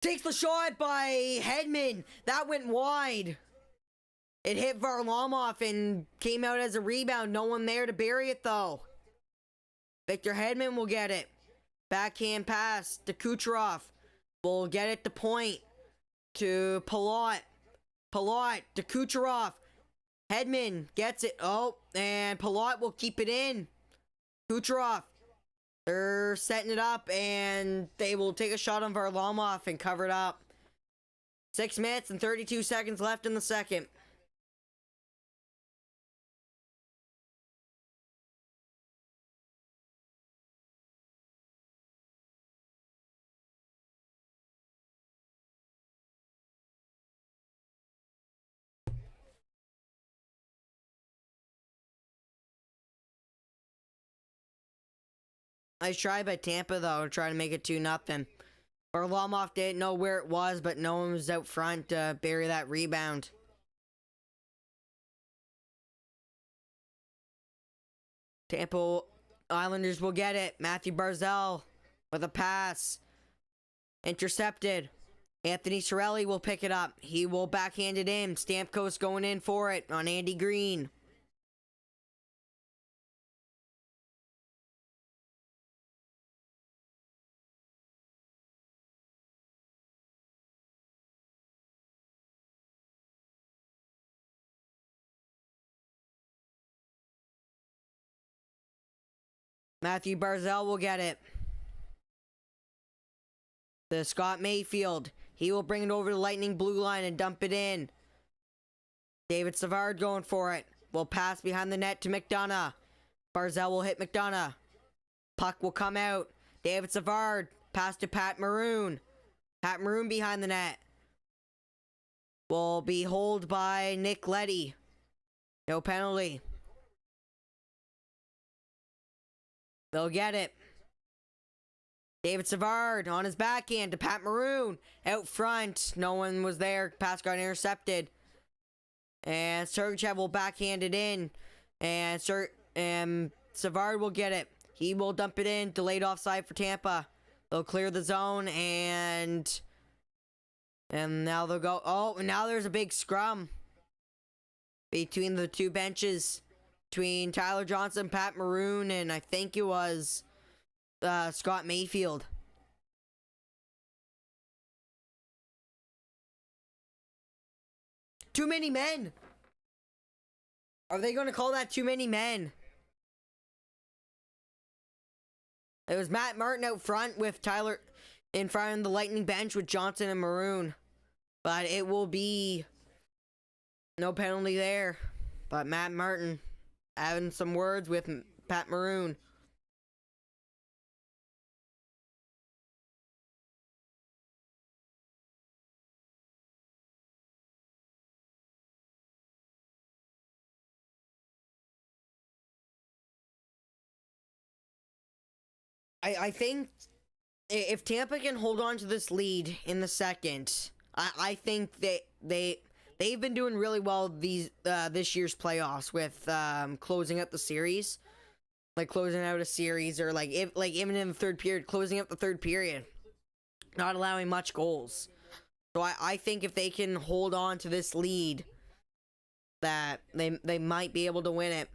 Takes the shot by Hedman. That went wide. It hit Varlamov and came out as a rebound. No one there to bury it, though. Victor Hedman will get it. Backhand pass to Kucherov. Will get it to Point. To Palat. Palat to Kucherov. Hedman gets it. Oh, and Palat will keep it in. Kucherov. They're setting it up, and they will take a shot on Varlamov and cover it up. 6 minutes and 32 seconds left in the second. Nice try by Tampa, though, to try to make it 2-0. Varlamov didn't know where it was, but no one was out front to bury that rebound. Tampa Islanders will get it. Matthew Barzal with a pass. Intercepted. Anthony Cirelli will pick it up. He will backhand it in. Stamkos going in for it on Andy Green. Matthew Barzal will get it. To Scott Mayfield. He will bring it over to the Lightning blue line and dump it in. David Savard going for it. Will pass behind the net to McDonough. Barzal will hit McDonough. Puck will come out. David Savard. Pass to Pat Maroon. Pat Maroon behind the net. Will be holed by Nick Leddy. No penalty. They'll get it. David Savard on his backhand to Pat Maroon. Out front. No one was there. Pass got intercepted. And Sergachev will backhand it in. And Savard will get it. He will dump it in. Delayed offside for Tampa. They'll clear the zone. And now they'll go. Oh, and now there's a big scrum between the two benches. Between Tyler Johnson, Pat Maroon, and I think it was Scott Mayfield. Too many men. Are they going to call that too many men? It was Matt Martin out front with Tyler. in front of the Lightning bench with Johnson and Maroon. But it will be no penalty there. But Matt Martin having some words with Pat Maroon. I think if Tampa can hold on to this lead in the second, I think they've been doing really well this year's playoffs with closing out the series, like closing out a series, or even in the third period, closing up the third period, not allowing much goals. So I think if they can hold on to this lead, that they might be able to win it.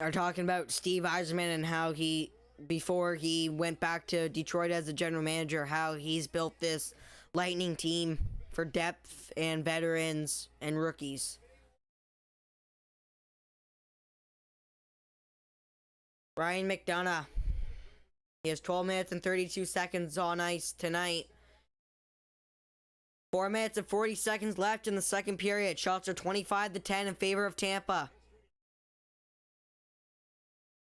Are talking about Steve Yzerman and how before he went back to Detroit as a general manager, how he's built this Lightning team for depth and veterans and rookies. Ryan McDonough. He has 12 minutes and 32 seconds on ice tonight. 4 minutes and 40 seconds left in the second period. Shots are 25-10 in favor of Tampa.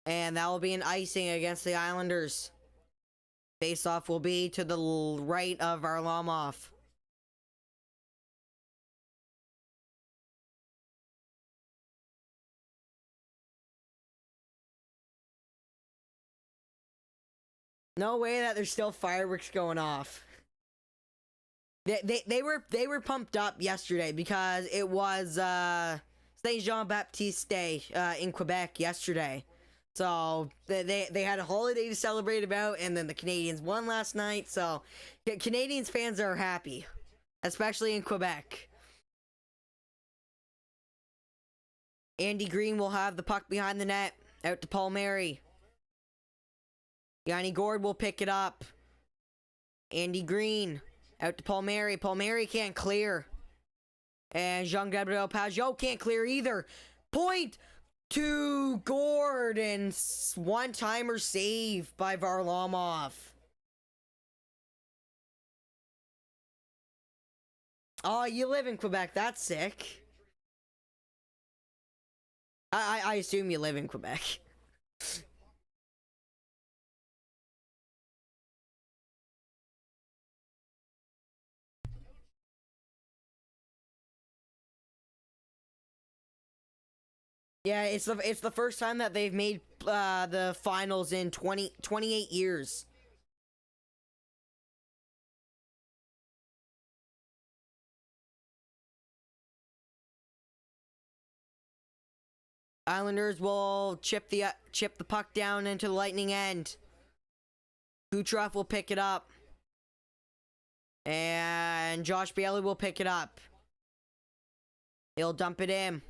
And that will be an icing against the Islanders. Face-off will be to the right of Varlamov. No way that there's still fireworks going off. They were pumped up yesterday because it was Saint Jean Baptiste Day in Quebec yesterday. So they had a holiday to celebrate about, and then the Canadians won last night. So Canadians fans are happy, especially in Quebec. Andy Green will have the puck behind the net, out to Palmieri. Yanni Gourde will pick it up. Andy Green out to Palmieri. Palmieri can't clear. And Jean-Gabriel Pageau can't clear either. Point to Gourde, and one-timer save by Varlamov. Oh, you live in Quebec. That's sick. I assume you live in Quebec. Yeah, it's the first time that they've made the finals in 28 years. Islanders will chip the puck down into the Lightning end. Kucherov will pick it up. And Josh Bailey will pick it up. He'll dump it in.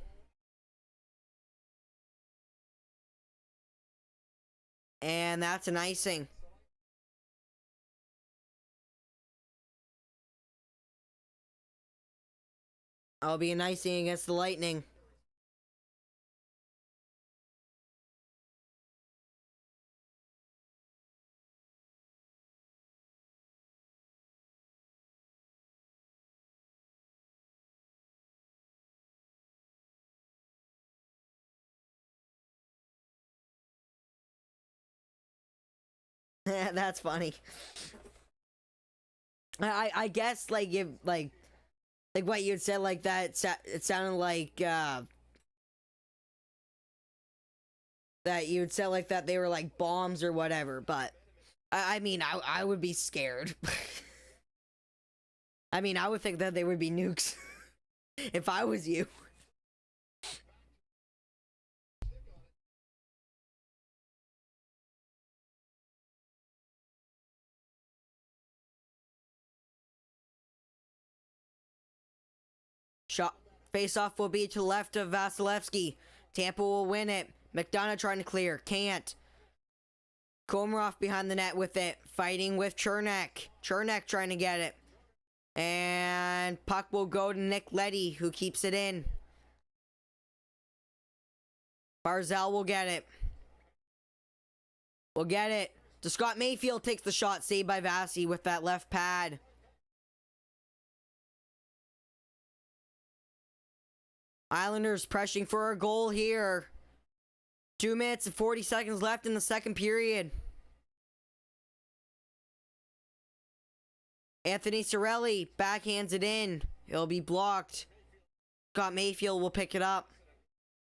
And that's an icing. I'll be an icing against the Lightning. That's funny. I guess like if like what you had said like that, it sounded like that you had said like that they were like bombs or whatever. But I mean, I would be scared. I mean, I would think that they would be nukes if I was you. Shot face-off will be to the left of Vasilevsky. Tampa will win it. McDonough trying to clear. Can't. Komarov behind the net with it. Fighting with Chernak. Chernak trying to get it. And puck will go to Nick Leddy, who keeps it in. Barzal will get it. Will get it. To Scott Mayfield takes the shot. Saved by Vasi with that left pad. Islanders pressing for a goal here. 2 minutes and 40 seconds left in the second period. Anthony Cirelli backhands it in. It'll be blocked. Scott Mayfield will pick it up.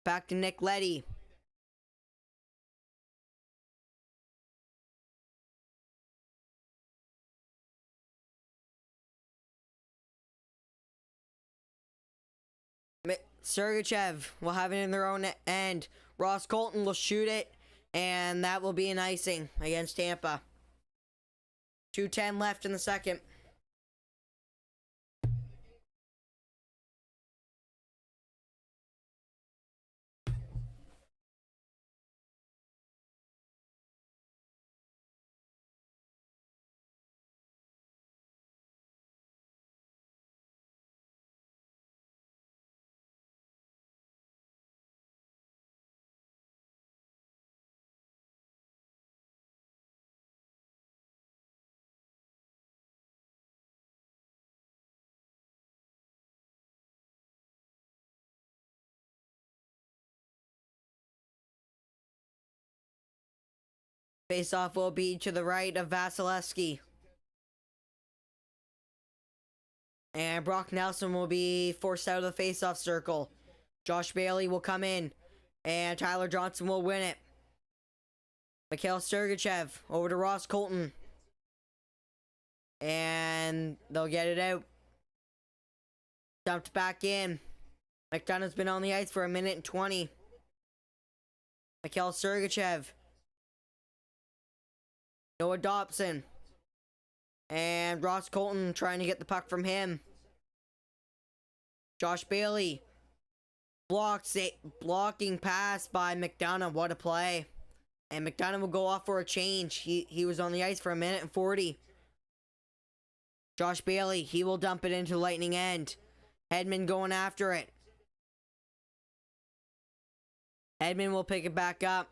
Back to Nick Leddy. Sergachev will have it in their own end. Ross Colton will shoot it, and that will be an icing against Tampa. 2:10 left in the second. Face-off will be to the right of Vasilevsky. And Brock Nelson will be forced out of the face-off circle. Josh Bailey will come in. And Tyler Johnson will win it. Mikhail Sergachev over to Ross Colton. And they'll get it out. Dumped back in. McDonough's been on the ice for 1:20. Mikhail Sergachev. Noah Dobson. And Ross Colton trying to get the puck from him. Josh Bailey. Blocking pass by McDonough. What a play. And McDonough will go off for a change. He was on the ice for 1:40. Josh Bailey. He will dump it into Lightning end. Hedman going after it. Hedman will pick it back up.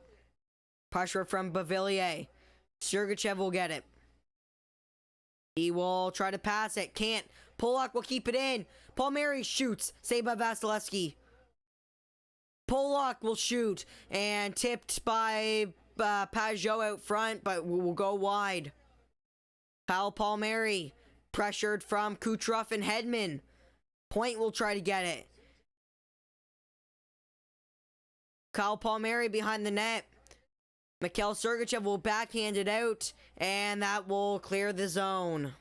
Pressure from Bavillier. Sergachev will get it. He will try to pass it. Can't. Pollock will keep it in. Palmieri shoots. Saved by Vasilevsky. Pollock will shoot. And tipped by Pajot out front, but will go wide. Kyle Palmieri. Pressured from Kucherov and Hedman. Point will try to get it. Kyle Palmieri behind the net. Mikhail Sergachev will backhand it out, and that will clear the zone.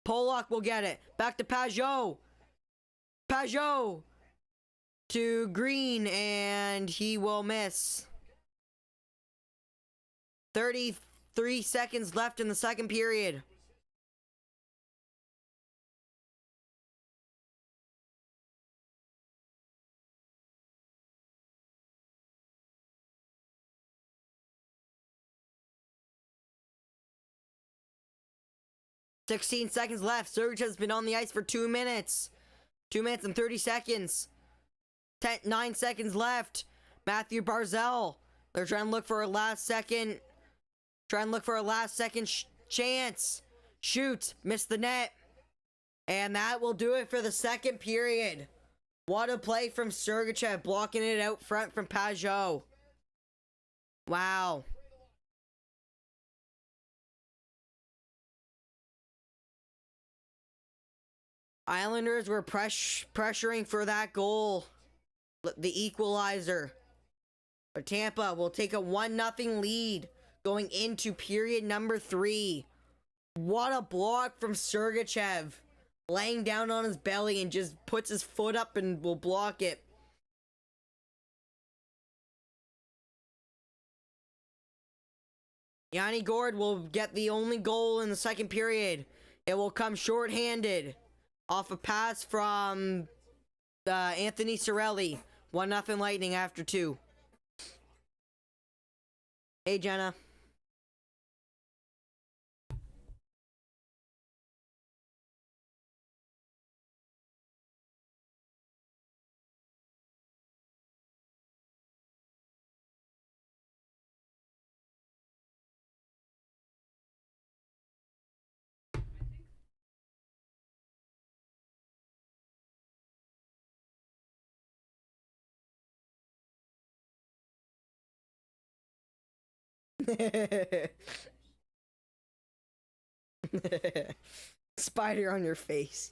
Pollock will get it. Back to Pajot. Pajot to Green, and he will miss. 33 seconds left in the second period. "16 seconds left. Serge has been on the ice for 2 minutes. 2 minutes and 30 seconds. 9 seconds left. Matthew Barzal. They're trying to look for a last second. Chance. Shoot. Missed the net. And that will do it for the second period. What a play from Sergachev, blocking it out front from Pajot. Wow. Islanders were pressuring for that goal, the equalizer. But Tampa will take a 1-0 lead going into period number 3. What a block from Sergachev. Laying down on his belly and just puts his foot up and will block it. Yanni Gourde will get the only goal in the second period. It will come shorthanded off a pass from Anthony Cirelli. 1-0 Lightning after 2. Hey, Jenna. Spider on your face.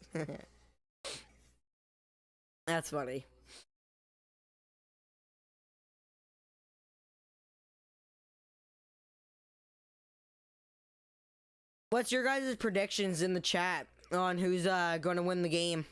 That's funny. What's your guys' predictions in the chat on who's going to win the game?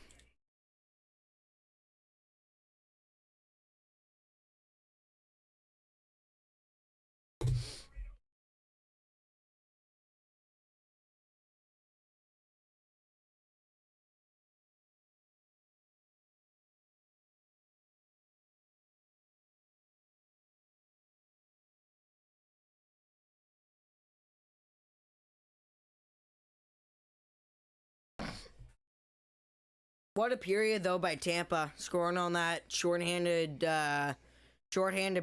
What a period though by Tampa, scoring on that shorthanded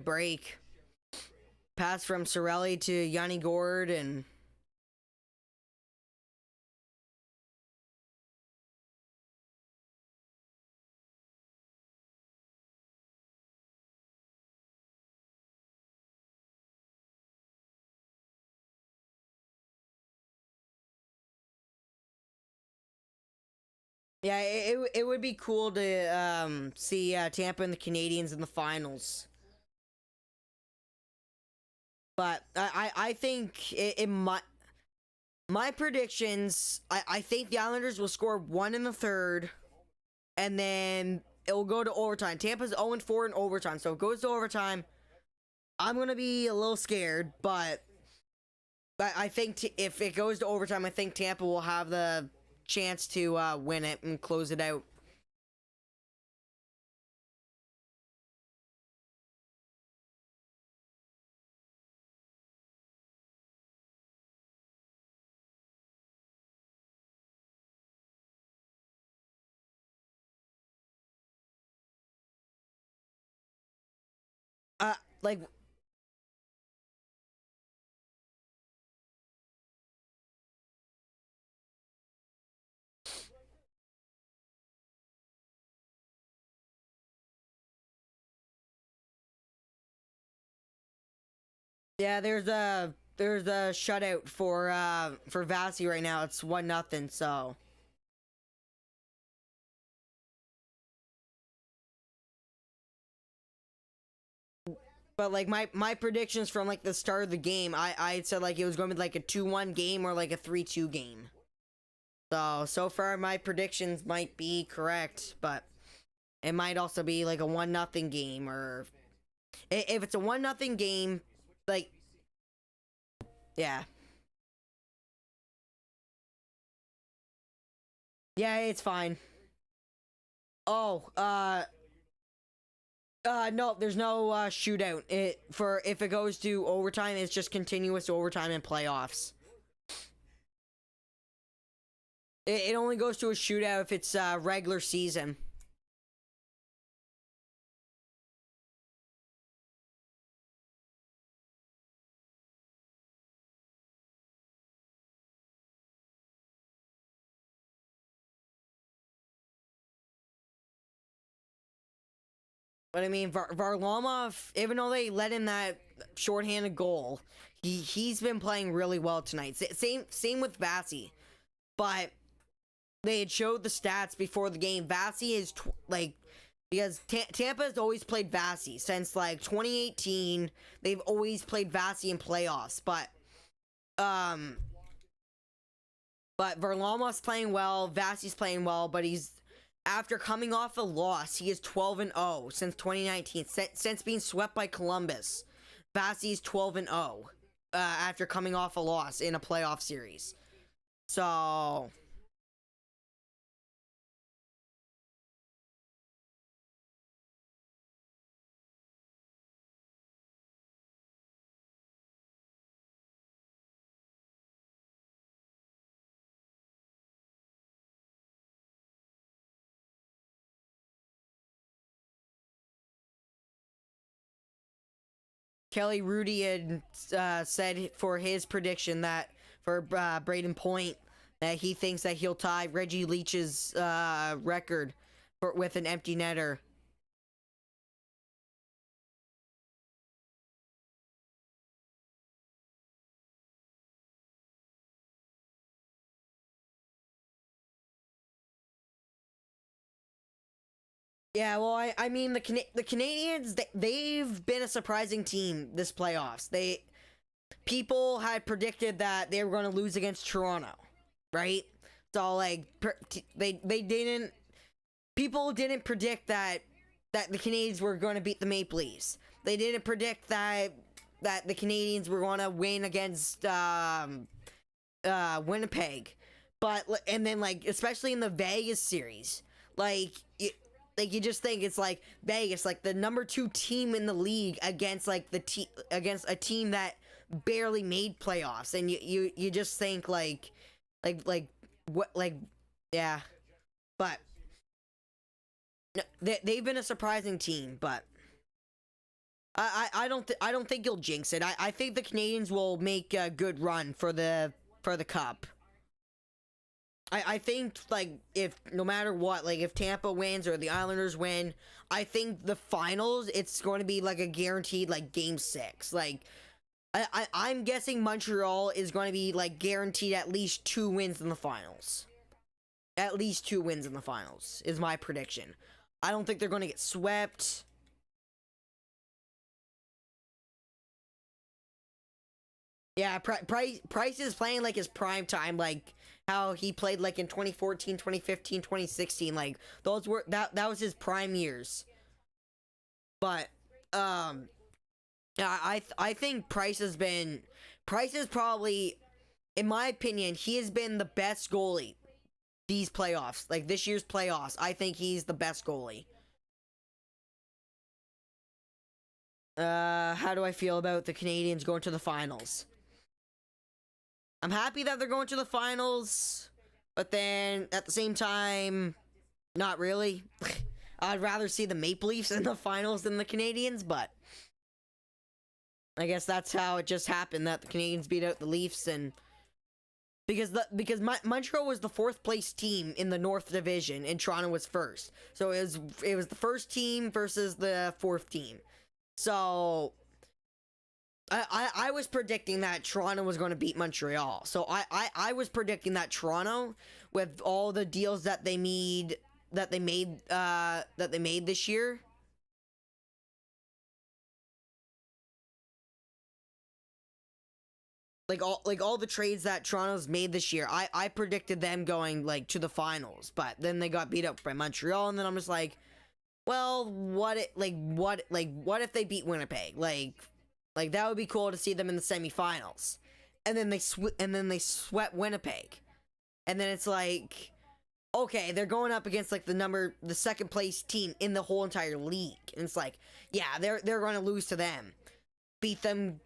break. Pass from Cirelli to Yanni Gourde and yeah, it would be cool to see Tampa and the Canadiens in the finals. But I think it might. My predictions, I think the Islanders will score 1 in the third, and then it will go to overtime. Tampa's 0-4 in overtime, so if it goes to overtime, I'm going to be a little scared, but I think if it goes to overtime, I think Tampa will have the chance to win it and close it out. Like yeah, there's a shutout for Vasi right now. It's 1-0, so but like my predictions from like the start of the game, I said like it was going to be like a 2-1 game or like a 3-2 game. So far my predictions might be correct, but it might also be like a 1-0 game, or if it's a 1-0 game, like yeah. Yeah, it's fine. Oh, no, there's no shootout. If it goes to overtime, it's just continuous overtime and playoffs. It only goes to a shootout if it's regular season. But I mean, Varlamov, even though they let in that shorthanded goal, he's been playing really well tonight. Same with Vasi, but they had showed the stats before the game. Vasi is because Tampa has always played Vasi since like 2018. They've always played Vasi in playoffs, but Varlamov's playing well. Vasi's playing well, but he's after coming off a loss. He is 12-0 since 2019. Since being swept by Columbus, Vasi's 12-0 after coming off a loss in a playoff series. So. Kelly Rudy had said for his prediction that for Braden Point that he thinks that he'll tie Reggie Leach's record with an empty netter. Yeah, well, I mean the Canadiens they've been a surprising team this playoffs. People had predicted that they were going to lose against Toronto, right? So like they didn't. People didn't predict that the Canadiens were going to beat the Maple Leafs. They didn't predict that the Canadiens were going to win against Winnipeg, and then like especially in the Vegas series, like you just think it's like Vegas, like the number 2 team in the league against like against a team that barely made playoffs, and you just think like what yeah, but no, they've been a surprising team, but I don't think you'll jinx it. I think the Canadiens will make a good run for the cup. I think like if no matter what, like if Tampa wins or the Islanders win, I think the finals it's going to be like a guaranteed like game 6. Like I'm guessing Montreal is going to be like guaranteed at least 2 wins in the finals. At least 2 wins in the finals is my prediction. I don't think they're going to get swept. Yeah, Price is playing like his prime time, like how he played like in 2014, 2015, 2016. Like those were that was his prime years. But yeah, I think Price is probably, in my opinion, he has been the best goalie these playoffs. Like this year's playoffs, I think he's the best goalie. How do I feel about the Canadiens going to the finals? I'm happy that they're going to the finals, but then at the same time, not really. I'd rather see the Maple Leafs in the finals than the Canadiens, but I guess that's how it just happened that the Canadiens beat out the Leafs, and because Montreal was the 4th place team in the North Division and Toronto was 1st, so it was the 1st team versus the 4th team. So I was predicting that Toronto was going to beat Montreal. So I was predicting that Toronto, with all the deals that they made this year. Like all the trades that Toronto's made this year, I predicted them going like to the finals, but then they got beat up by Montreal, and then I'm just like, well, what if they beat Winnipeg? Like that would be cool to see them in the semifinals, and then they swept Winnipeg, and then it's like, okay, they're going up against like the 2nd place team in the whole entire league, and it's like, yeah, they're going to lose to them, beat them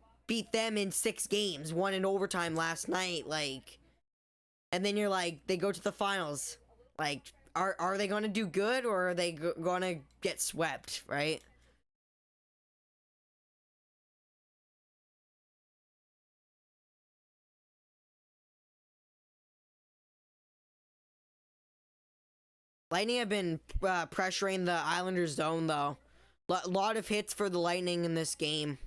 in 6 games, 1 in overtime last night, like, and then you're like, they go to the finals, like, are they going to do good, or are they going to get swept, right? Lightning have been pressuring the Islanders zone, though. Lot of hits for the Lightning in this game.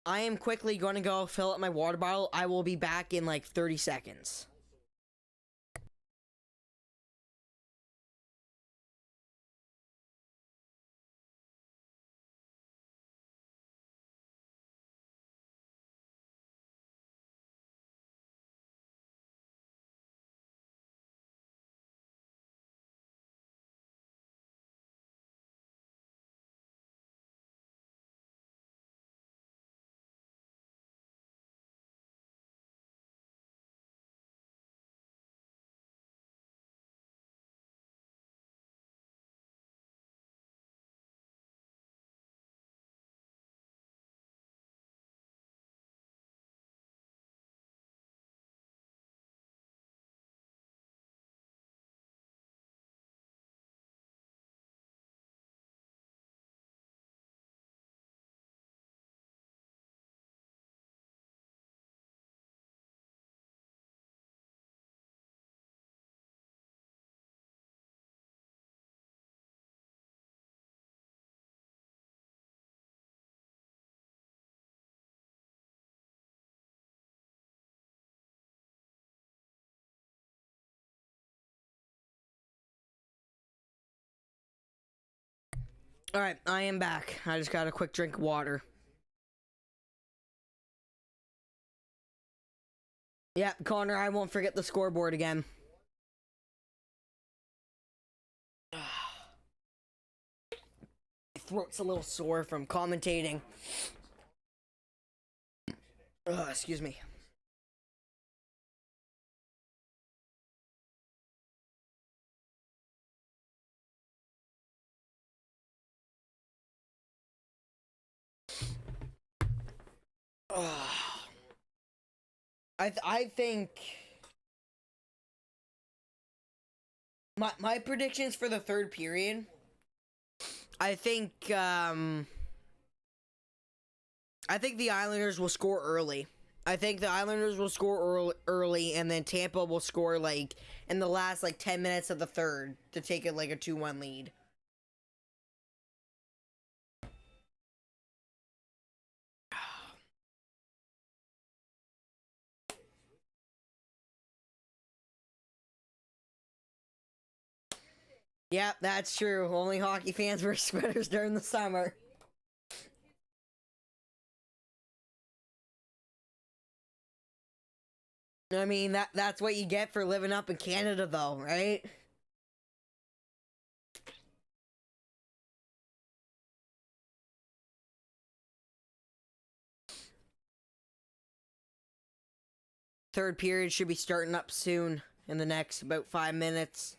I am quickly going to go fill up my water bottle. I will be back in like 30 seconds. All right, I am back. I just got a quick drink of water. Yeah, Connor, I won't forget the scoreboard again. My throat's a little sore from commentating. Excuse me. I think my predictions for the third period. I think the Islanders will score early. I think the Islanders will score early, and then Tampa will score like in the last like 10 minutes of the third to take it like a 2-1 lead. Yeah, that's true. Only hockey fans wear sweaters during the summer. I mean, that's what you get for living up in Canada, though, right? Third period should be starting up soon in the next about 5 minutes.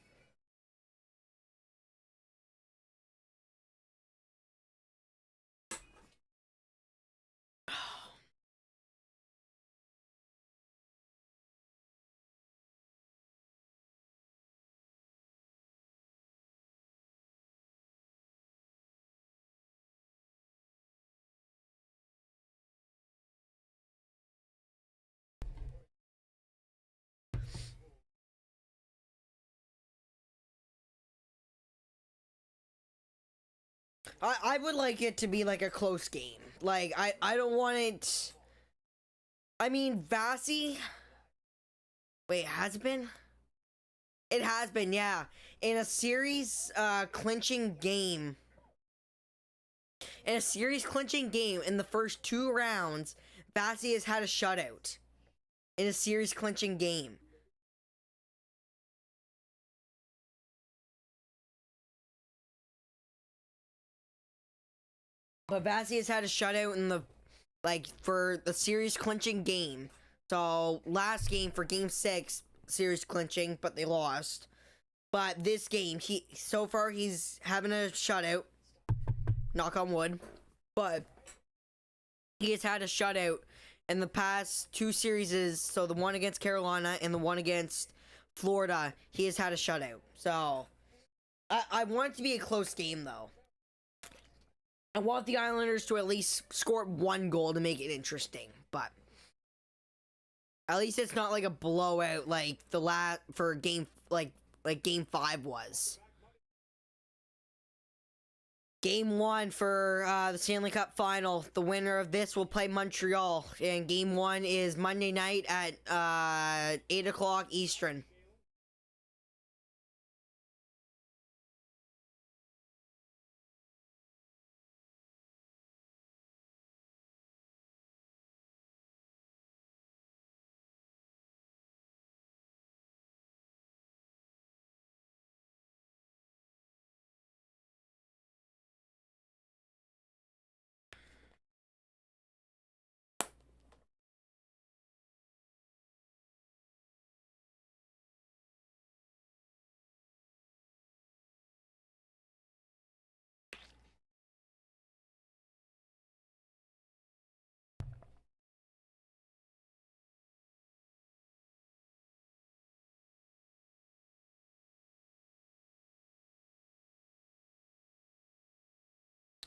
I would like it to be like a close game. Like, I don't want it. I mean, Vasi. Wait, has it been? It has been, yeah. In a series clinching game. In a series clinching game in the first 2 rounds, Vasi has had a shutout. In a series clinching game. But Vasi has had a shutout in the like for the series clinching game. So last game for game 6, series clinching, but they lost. But this game, so far he's having a shutout. Knock on wood. But he has had a shutout in the past 2 series, so the one against Carolina and the one against Florida, he has had a shutout. So I want it to be a close game though. I want the Islanders to at least score 1 goal to make it interesting, but at least it's not like a blowout like the last for game like game 5 was. Game 1 for the Stanley Cup Final. The winner of this will play Montreal. And Game 1 is Monday night at 8 o'clock Eastern.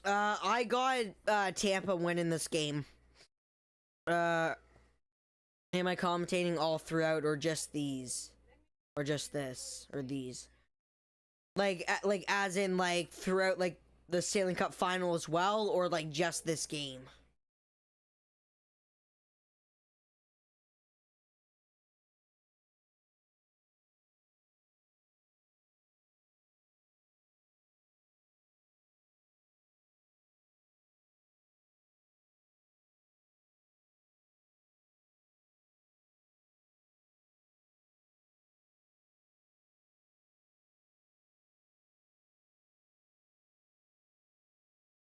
I got Tampa winning this game. Am I commentating all throughout, or just these, or just this, or these? Like as in like throughout like the Stanley Cup Final as well, or like just this game?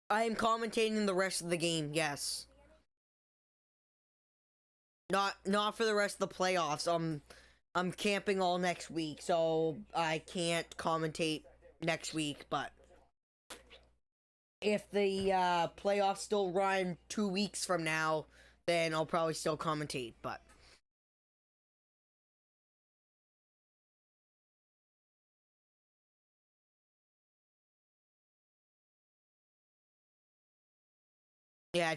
I am commentating the rest of the game. Yes. Not for the rest of the playoffs. I'm camping all next week, so I can't commentate next week. But if the playoffs still run 2 weeks from now, then I'll probably still commentate. But yeah,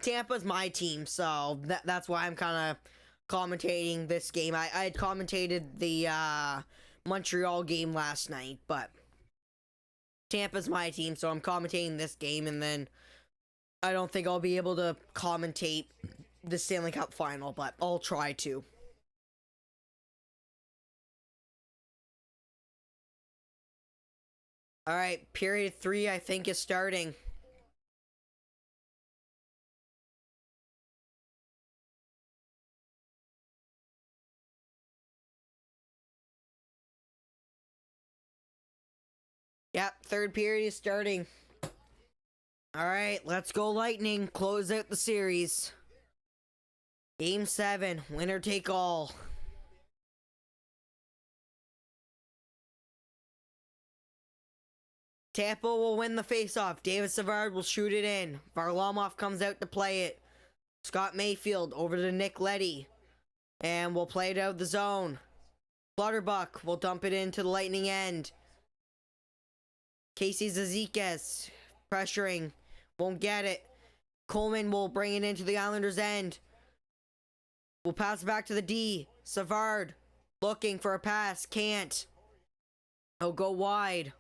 Tampa's my team, so that's why I'm kind of commentating this game. I had commentated the Montreal game last night, but Tampa's my team, so I'm commentating this game, and then I don't think I'll be able to commentate the Stanley Cup Final, but I'll try to. All right, period 3 I think is starting. Yep, third period is starting. All right, let's go Lightning. Close out the series. Game 7, winner take all. Tampa will win the faceoff. David Savard will shoot it in. Varlamov comes out to play it. Scott Mayfield over to Nick Leddy. And we'll play it out of the zone. Clutterbuck will dump it into the Lightning end. Casey Zizekas pressuring. Won't get it. Coleman will bring it into the Islanders' end. We'll pass back to the D. Savard looking for a pass. Can't. He'll go wide.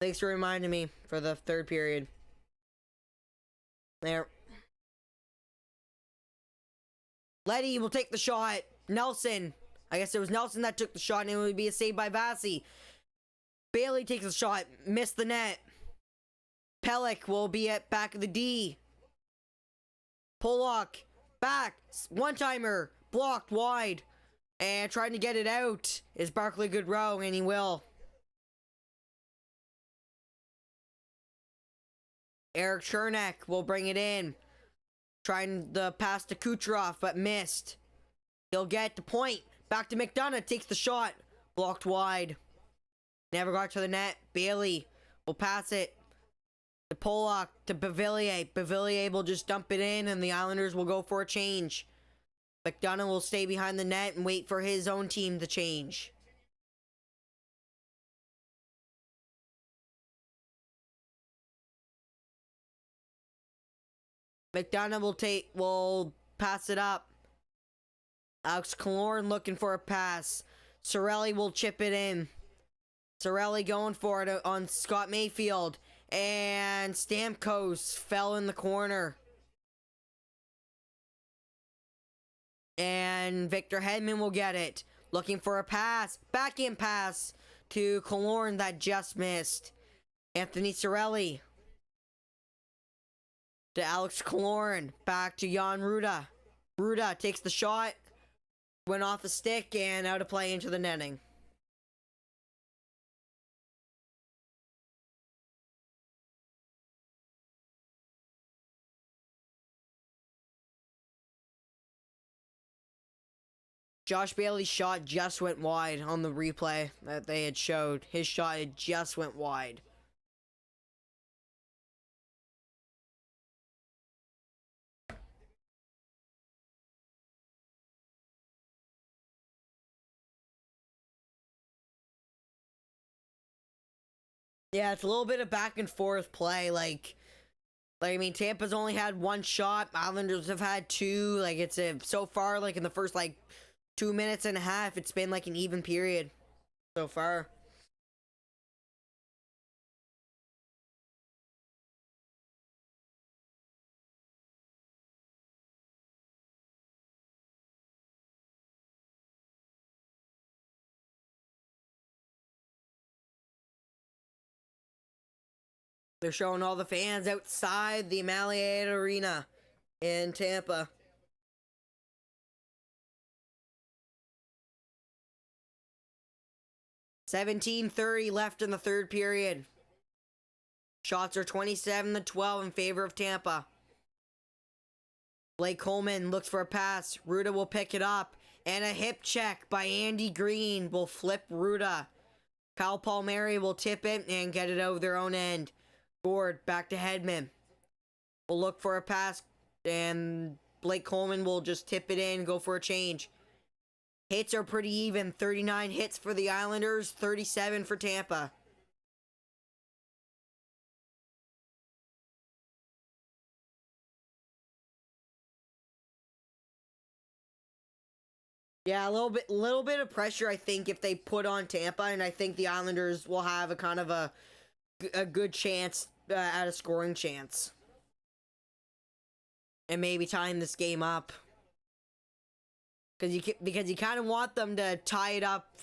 Thanks for reminding me for the third period. There. Leddy will take the shot. Nelson. I guess it was Nelson that took the shot, and it would be a save by Vasi. Bailey takes the shot. Missed the net. Pellick will be at back of the D. Pollock. Back. One-timer. Blocked wide. And trying to get it out is Barclay Goodrow, and he will. Eric Chernak will bring it in. Trying the pass to Kucherov, but missed. He'll get the point. Back to McDonough. Takes the shot. Blocked wide. Never got to the net. Bailey will pass it to Pollock, to Beauvillier. Beauvillier will just dump it in, and the Islanders will go for a change. McDonough will stay behind the net and wait for his own team to change. McDonough will pass it up. Alex Killorn looking for a pass. Cirelli will chip it in. Cirelli going for it on Scott Mayfield. And Stamkos fell in the corner. And Victor Hedman will get it. Looking for a pass. Backhand pass to Killorn that just missed. Anthony Cirelli. To Alex Killorn. Back to Jan Ruda. Ruda takes the shot. Went off the stick and out of play into the netting. Josh Bailey's shot just went wide on the replay that they had showed. His shot had just went wide. Yeah, it's a little bit of back and forth play. Like I mean, Tampa's only had one shot. Islanders have had two. Like, it's so far, like, in the first, like, 2 minutes and a half, it's been, like, an even period so far. They're showing all the fans outside the Amalliated Arena in Tampa. $17:30 left in the third period. Shots are 27-12 in favor of Tampa. Blake Coleman looks for a pass. Ruda will pick it up. And a hip check by Andy Green will flip Ruda. Kyle Palmieri will tip it and get it over their own end. Gord back to Hedman. We'll look for a pass. And Blake Coleman will just tip it in and go for a change. Hits are pretty even. 39 hits for the Islanders. 37 for Tampa. Yeah, a little bit of pressure, I think, if they put on Tampa, and I think the Islanders will have a kind of a good chance at a scoring chance, and maybe tying this game up, because you kind of want them to tie it up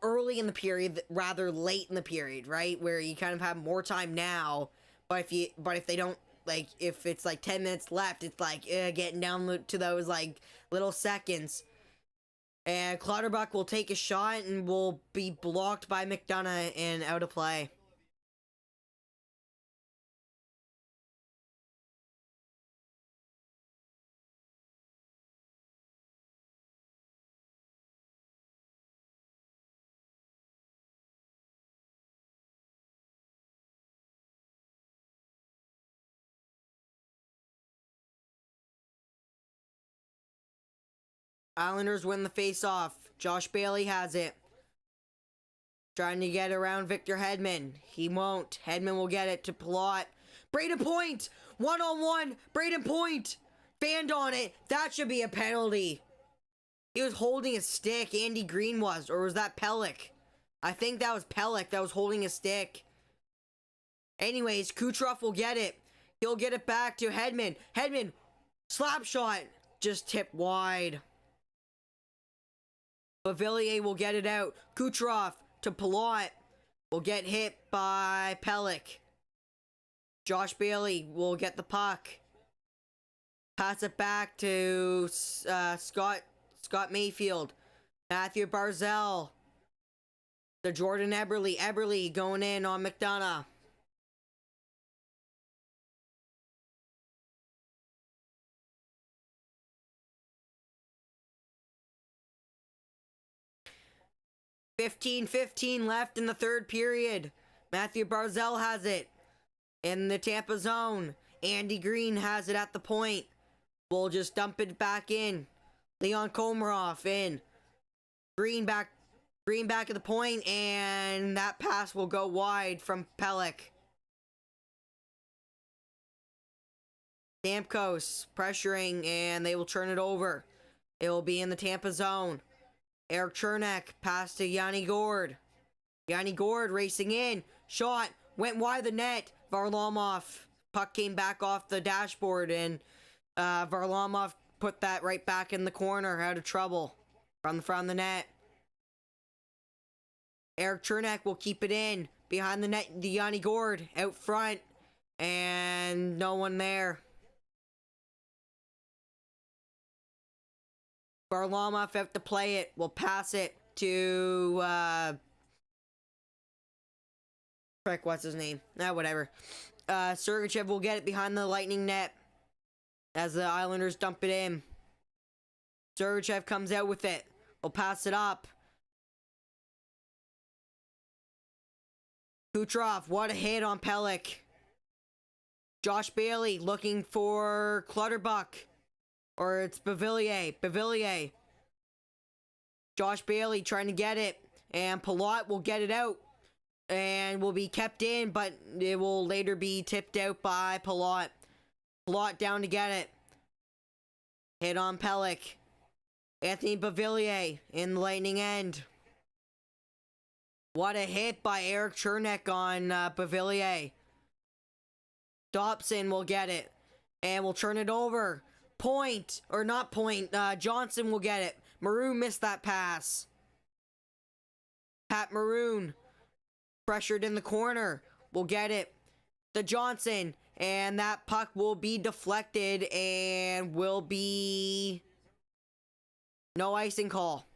early in the period, rather late in the period, right? Where you kind of have more time now, but if they don't, like, if it's like 10 minutes left, it's like getting down to those like little seconds. And Clutterbuck will take a shot and will be blocked by McDonough and out of play. Islanders win the face-off. Josh Bailey has it. Trying to get around Victor Hedman. He won't. Hedman will get it to Palat. Braden Point! One-on-one! Braden Point! Fanned on it. That should be a penalty. He was holding a stick. Andy Green was. Or was that Pelech? I think that was Pelech that was holding a stick. Anyways, Kucherov will get it. He'll get it back to Hedman. Hedman! Slap shot! Just tipped wide. Bavillier will get it out. Kucherov to Palat will get hit by Pelech. Josh Bailey will get the puck. Pass it back to Scott Mayfield. Matthew Barzal. To Jordan Eberle. Eberle going in on McDonough. $15-15 left in the third period. Matthew Barzal has it in the Tampa zone. Andy Green has it at the point. We'll just dump it back in. Leon Komarov in. Green back at the point, and that pass will go wide from Pelech. Stamkos pressuring, and they will turn it over. It will be in the Tampa zone. Eric Chernak pass to Yanni Gord. Yanni Gourde racing in. Shot. Went wide of the net. Varlamov. Puck came back off the dashboard, and Varlamov put that right back in the corner, out of trouble from the front of the net. Eric Chernak will keep it in behind the net. The Yanni Gourde out front, and no one there. Varlamov out to play it. Will pass it to frick, what's his name? Whatever. Sergachev will get it behind the Lightning net as the Islanders dump it in. Sergachev comes out with it. Will pass it up. Kucherov, what a hit on Pelech. Josh Bailey looking for Clutterbuck. Or it's Beauvillier. Beauvillier. Josh Bailey trying to get it. And Palat will get it out. And will be kept in, but it will later be tipped out by Palat. Palat down to get it. Hit on Pelech. Anthony Beauvillier in the Lightning end. What a hit by Eric Chernak on Beauvillier. Dobson will get it. And will turn it over. Point. Or not point. Johnson will get it. Maroon missed that pass. Pat Maroon. Pressured in the corner. Will get it. To Johnson. And that puck will be deflected. And will be... no icing call.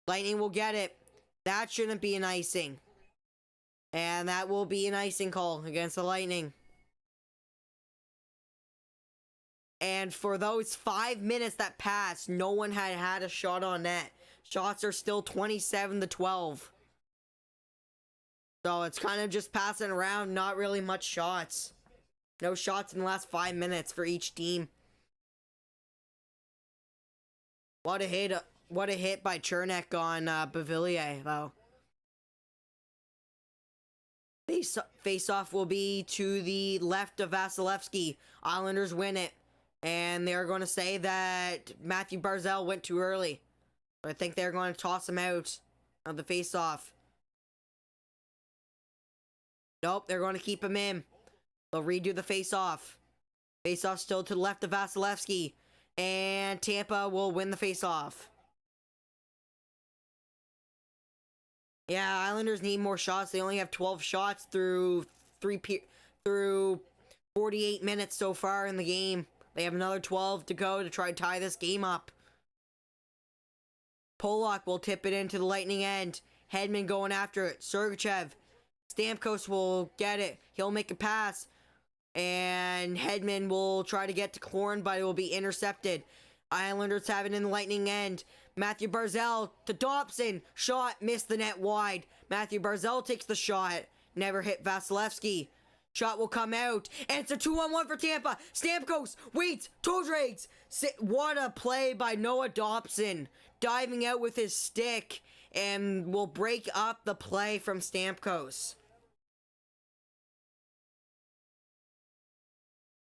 Lightning will get it. That shouldn't be an icing. And that will be an icing call against the Lightning. And for those 5 minutes that passed, no one had a shot on net. Shots are still 27-12. So it's kind of just passing around, not really much shots. No shots in the last 5 minutes for each team. What a hit by Chernak on Beauvillier, though. Face-off will be to the left of Vasilevsky. Islanders win it. And they're going to say that Matthew Barzal went too early. I think they're going to toss him out of the face-off. Nope, they're going to keep him in. They'll redo the face-off. Face-off still to the left of Vasilevsky. And Tampa will win the face-off. Yeah, Islanders need more shots. They only have 12 shots through 48 minutes so far in the game. They have another 12 to go to try to tie this game up. Polak will tip it into the Lightning end. Hedman going after it. Sergachev. Stamkos will get it. He'll make a pass. And Hedman will try to get to Klorin, but it will be intercepted. Islanders have it in the Lightning end. Matthew Barzal to Dobson. Shot, missed the net wide. Matthew Barzal takes the shot. Never hit Vasilevsky. Shot will come out. And it's a 2-on-1 for Tampa. Stamkos waits. Toe drags. What a play by Noah Dobson. Diving out with his stick. And will break up the play from Stamkos.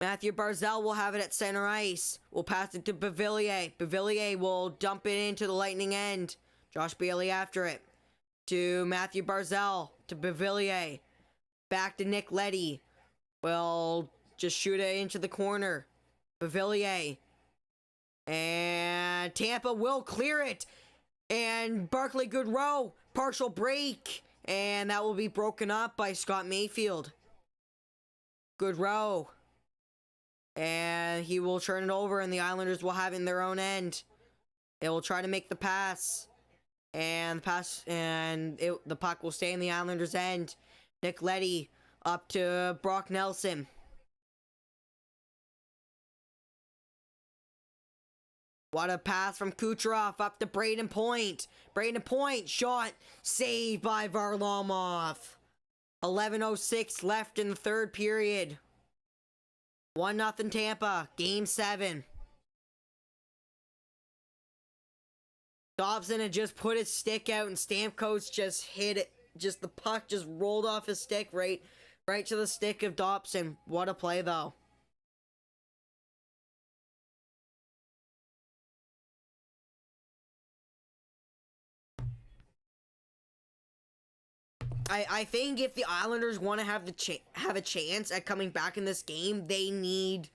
Matthew Barzal will have it at center ice. Will pass it to Beauvillier. Beauvillier will dump it into the Lightning end. Josh Bailey after it. To Matthew Barzal. To Beauvillier. Back to Nick Leddy. Will just shoot it into the corner. Beauvillier. And Tampa will clear it. And Barclay Goodrow. Partial break. And that will be broken up by Scott Mayfield. Goodrow. And he will turn it over, and the Islanders will have it in their own end. They will try to make the pass. And the puck will stay in the Islanders' end. Nick Leddy up to Brock Nelson. What a pass from Kucherov up to Braden Point. Braden Point, shot, saved by Varlamov. 11:06 left in the third period. 1-0 Tampa, Game 7. Dobson had just put his stick out and Stamkos just hit it. Just the puck just rolled off his stick right to the stick of Dobson. What a play though. I think if the Islanders want to have have a chance at coming back in this game, they need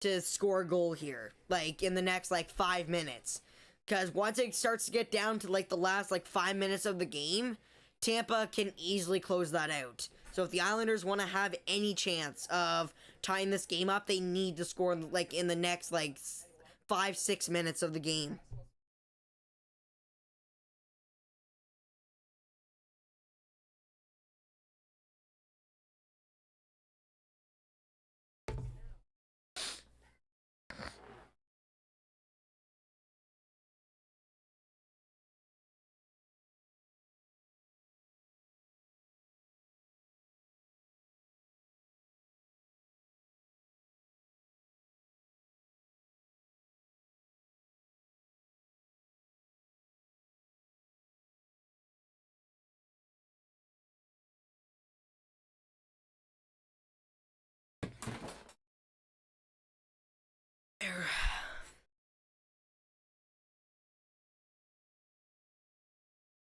to score a goal here, like in the next like 5 minutes. Because once it starts to get down to like the last like 5 minutes of the game, Tampa can easily close that out. So if the Islanders want to have any chance of tying this game up, they need to score like in the next like 5-6 minutes of the game.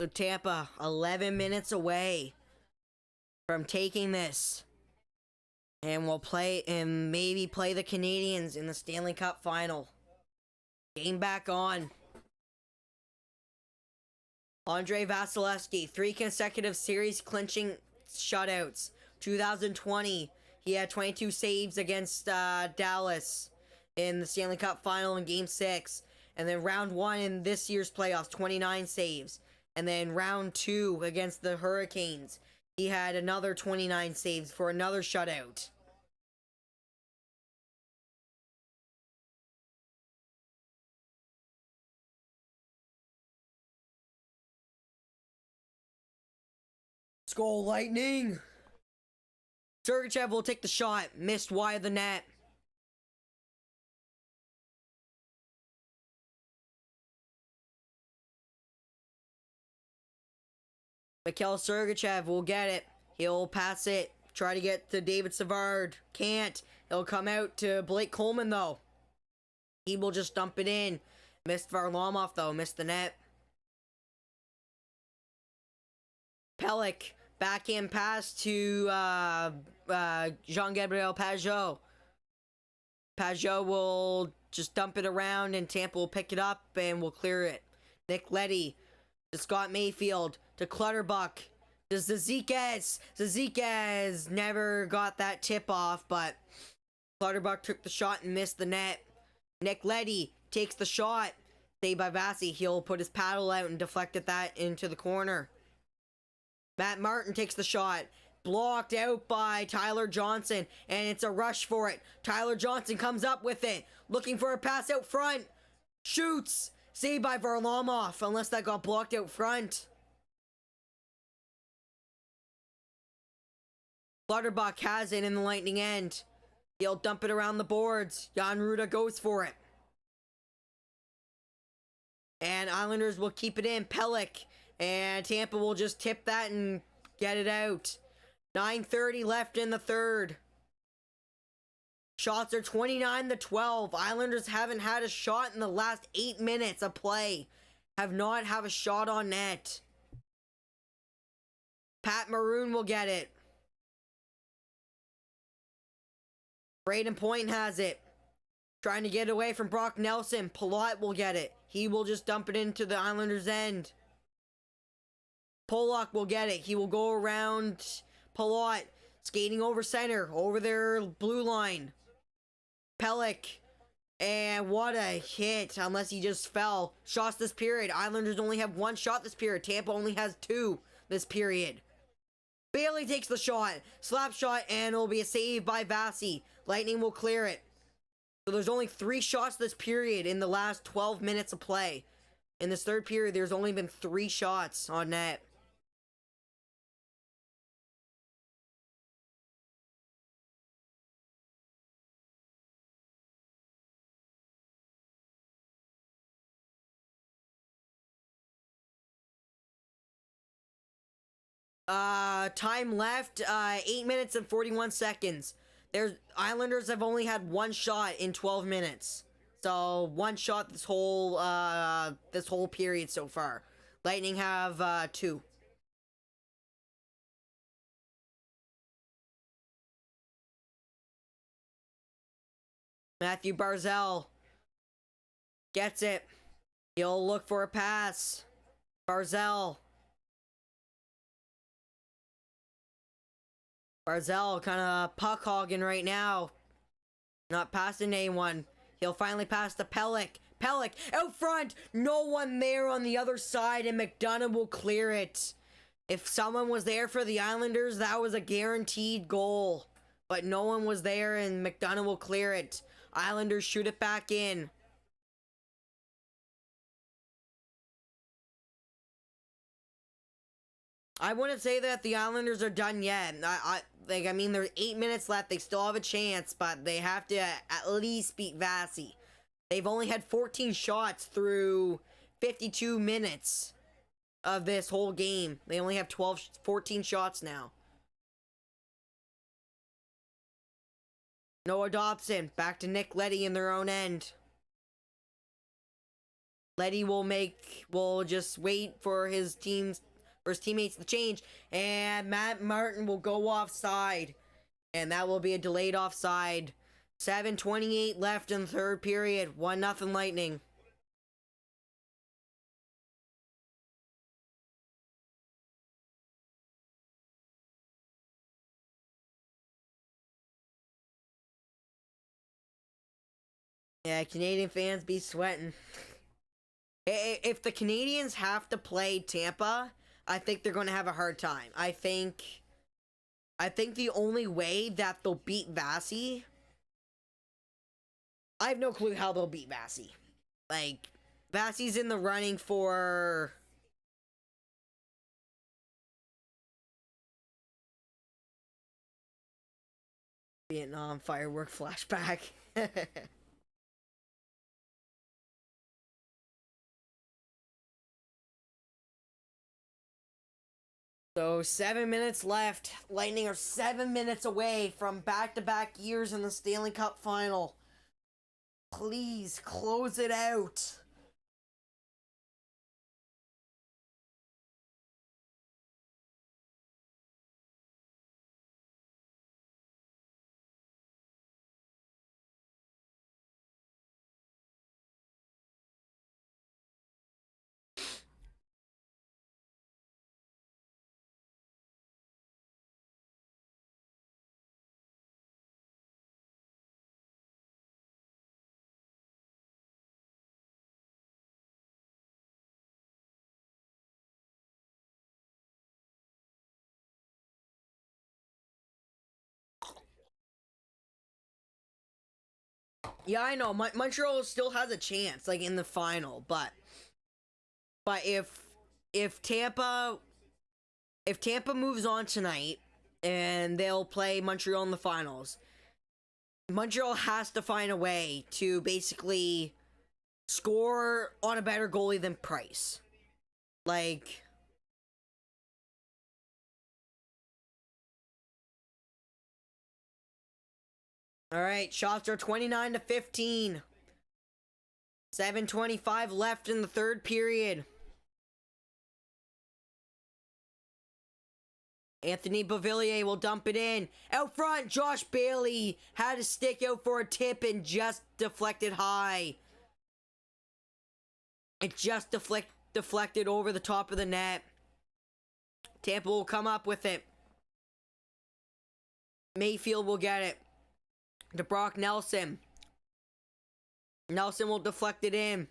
So Tampa, 11 minutes away from taking this. And we'll play and maybe play the Canadiens in the Stanley Cup final. Game back on. Andrei Vasilevsky, 3 consecutive series clinching shutouts. 2020, he had 22 saves against Dallas in the Stanley Cup final in Game 6. And then round 1 in this year's playoffs, 29 saves. And then round 2 against the Hurricanes, he had another 29 saves for another shutout. Skull Lightning! Sergachev will take the shot. Missed wide of the net. Mikhail Sergachev will get it. He'll pass it. Try to get to David Savard. Can't. He'll come out to Blake Coleman, though. He will just dump it in. Missed Varlamov, though. Missed the net. Pelech. Backhand pass to Jean-Gabriel Pageau. Pageau will just dump it around and Tampa will pick it up and will clear it. Nick Leddy to Scott Mayfield to Clutterbuck to Zizekas. Zizekas never got that tip off, but Clutterbuck took the shot and missed the net. Nick Leddy takes the shot. Saved by Vasi. He'll put his paddle out and deflected that into the corner. Matt Martin takes the shot. Blocked out by Tyler Johnson. And it's a rush for it. Tyler Johnson comes up with it. Looking for a pass out front. Shoots. Saved by Varlamov. Unless that got blocked out front. Clutterbuck has it in the Lightning end. He'll dump it around the boards. Jan Ruda goes for it. And Islanders will keep it in. Pelech. And Tampa will just tip that and get it out. 9:30 left in the third. Shots are 29-12. Islanders haven't had a shot in the last 8 minutes of play. Have not have a shot on net. Pat Maroon will get it. Braden Point has it. Trying to get away from Brock Nelson. Palat will get it. He will just dump it into the Islanders' end. Pollock will get it. He will go around Palat. Skating over center. Over their blue line. Pelech. And what a hit. Unless he just fell. Shots this period. Islanders only have 1 shot this period. Tampa only has 2 this period. Bailey takes the shot. Slap shot. And it'll be a save by Vasi. Lightning will clear it. So there's only 3 shots this period in the last 12 minutes of play. In this third period, there's only been 3 shots on net. Time left, 8 minutes and 41 seconds. There's Islanders have only had 1 shot in 12 minutes. So 1 shot this whole period so far. Lightning have 2. Matthew Barzal gets it. He'll look for a pass. Barzal kind of puck hogging right now. Not passing anyone. He'll finally pass to Pelech. Pelech out front. No one there on the other side, and McDonough will clear it. If someone was there for the Islanders, that was a guaranteed goal. But no one was there, and McDonough will clear it. Islanders shoot it back in. I wouldn't say that the Islanders are done yet. I mean, there's 8 minutes left. They still have a chance, but they have to at least beat Vasi. They've only had 14 shots through 52 minutes of this whole game. They only have 14 shots now. Noah Dobson, back to Nick Leddy in their own end. Leddy will just wait for his teammates to change, and Matt Martin will go offside, and that will be a delayed offside. 7:28 left in the third period. 1-0 Lightning. Yeah, Canadian fans be sweating. If the Canadians have to play Tampa, I think they're going to have a hard time. I think the only way that they'll beat Vasi, I have no clue how they'll beat Vasi. Like, Vasi's in the running for Vietnam firework flashback. So 7 minutes left. Lightning are 7 minutes away from back-to-back years in the Stanley Cup final. Please close it out. Yeah, I know. Montreal still has a chance, like in the final, but if Tampa moves on tonight and they'll play Montreal in the finals, Montreal has to find a way to basically score on a better goalie than Price. Like, all right, shots are 29-15. 7:25 left in the third period. Anthony Beauvillier will dump it in. Out front, Josh Bailey had a stick out for a tip and just deflected high. It just deflected over the top of the net. Tampa will come up with it. Mayfield will get it. To Brock Nelson. Nelson will deflect it in.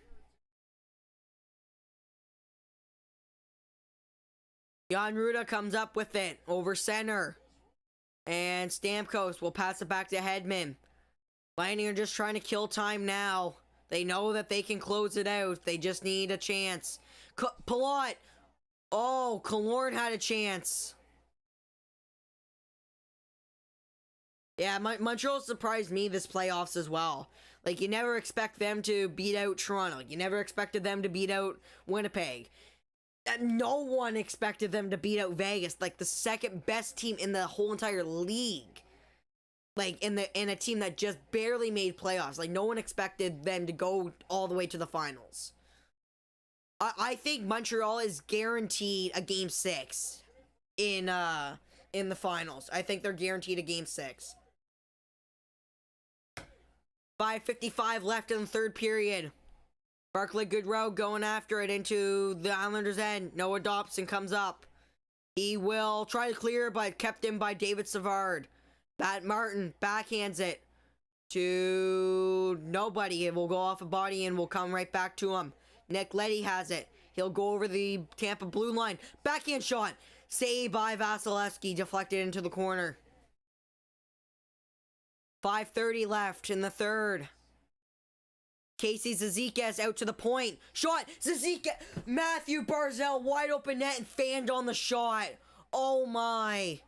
Jan Ruda comes up with it over center. And Stamkos will pass it back to Hedman. Lightning are just trying to kill time now. They know that they can close it out. They just need a chance. Palat. Oh, Killorn had a chance. Yeah, Montreal surprised me this playoffs as well. Like, you never expect them to beat out Toronto. You never expected them to beat out Winnipeg. No one expected them to beat out Vegas, like the second best team in the whole entire league. Like, in a team that just barely made playoffs. Like, no one expected them to go all the way to the finals. I think Montreal is guaranteed a game 6 in the finals. I think they're guaranteed a game 6. 5:55 left in the third period. Barclay Goodrow going after it into the Islanders' end. Noah Dobson comes up. He will try to clear, but kept in by David Savard. Pat Martin backhands it to nobody. It will go off a body and will come right back to him. Nick Leddy has it. He'll go over the Tampa blue line. Backhand shot. Saved by Vasilevsky. Deflected into the corner. 5:30 left in the third. Casey Zizekas out to the point. Shot. Zizekas. Matthew Barzal wide open net and fanned on the shot. Oh my.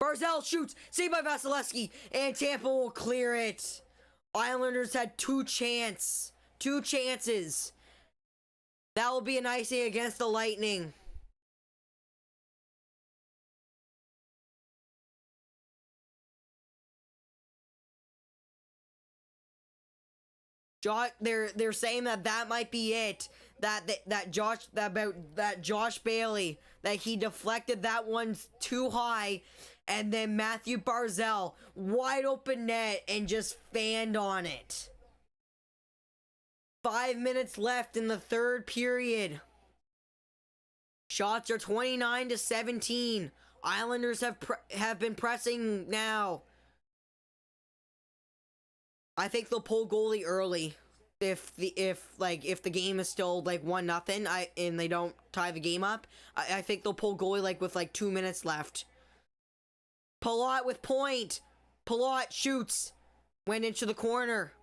Barzal shoots. Saved by Vasilevsky. And Tampa will clear it. Islanders had two chances. That will be an icing against the Lightning. They're saying that might be it. That Josh Bailey, that he deflected that one too high, and then Matthew Barzal wide open net and just fanned on it. 5 minutes left in the third period. Shots are 29-17. Islanders have been pressing now. I think they'll pull goalie early if the game is still like 1-0 and they don't tie the game up. I think they'll pull goalie with 2 minutes left. Palat with point. Palat shoots. Went into the corner.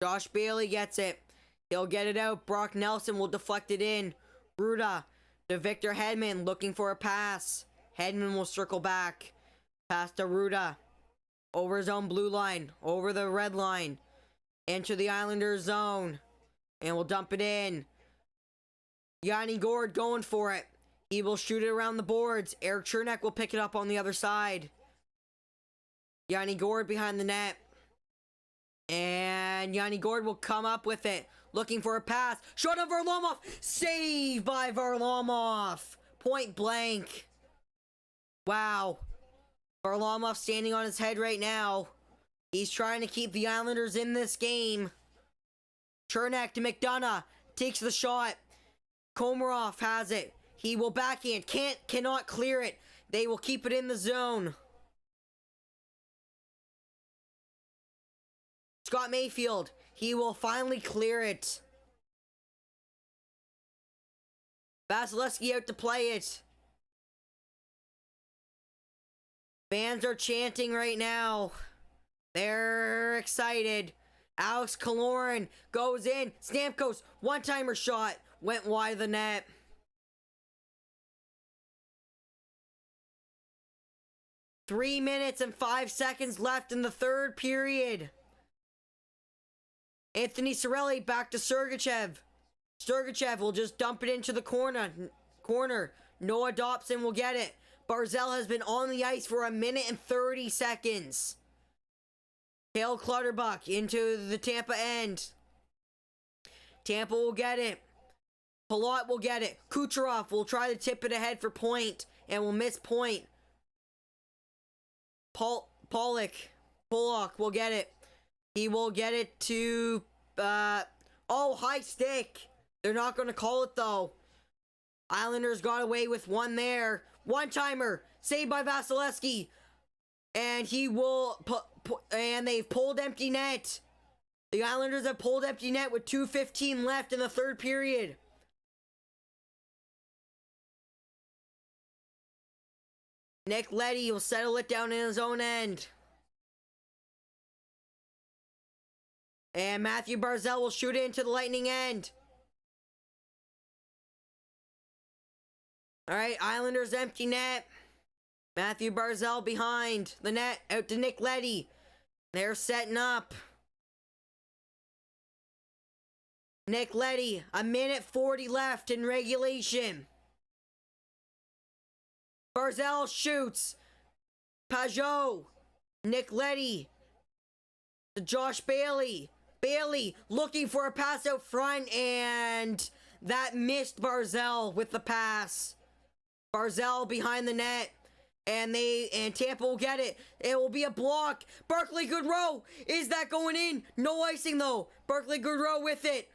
Josh Bailey gets it. He'll get it out. Brock Nelson will deflect it in. Ruda to Victor Hedman looking for a pass. Hedman will circle back. Pass to Ruda. Over his own blue line. Over the red line. Into the Islanders zone. And we'll dump it in. Yanni Gourde going for it. He will shoot it around the boards. Eric Chernak will pick it up on the other side. Yanni Gourde behind the net. And Yanni Gourde will come up with it. Looking for a pass. Shot of Varlamov. Saved by Varlamov. Point blank. Wow. Varlamov standing on his head right now. He's trying to keep the Islanders in this game. Chernak to McDonough. Takes the shot. Komarov has it. He will backhand. Cannot clear it. They will keep it in the zone. Scott Mayfield. He will finally clear it. Vasilevsky out to play it. Fans are chanting right now. They're excited. Alex Killorn goes in. Stamkos, one-timer shot. Went wide of the net. Three minutes and 5 seconds left in the third period. Anthony Cirelli back to Sergachev. Sergachev will just dump it into the corner. Noah Dobson will get it. Barzal has been on the ice for 1 minute and 30 seconds. Cale Clutterbuck into the Tampa end. Tampa will get it. Palat will get it. Kucherov will try to tip it ahead for point and will miss point. Pollock will get it. He will get it to high stick. They're not going to call it though. Islanders got away with one there. One-timer saved by Vasilevsky. And he will and they've pulled empty net. The Islanders have pulled empty net with 2:15 left in the third period. Nick Leddy will settle it down in his own end. And Matthew Barzal will shoot it into the Lightning end. Alright, Islanders empty net. Matthew Barzal behind the net. Out to Nick Leddy. They're setting up. Nick Leddy, 1:40 left in regulation. Barzal shoots. Pajot. Nick Leddy. To Josh Bailey. Bailey looking for a pass out front, and that missed Barzal with the pass. Barzal behind the net. And Tampa will get it. It will be a block. Barclay Goodrow. Is that going in? No icing though. Barclay Goodrow with it.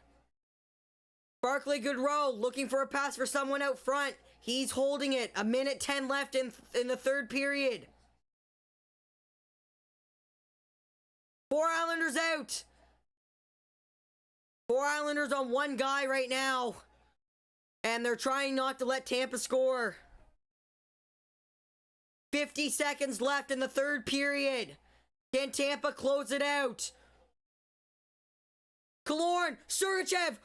Barclay Goodrow looking for a pass for someone out front. He's holding it. 1:10 left in the third period. 4 Islanders out. 4 Islanders on one guy right now. And they're trying not to let Tampa score. 50 seconds left in the third period. Can Tampa close it out? Killorn, Sergachev,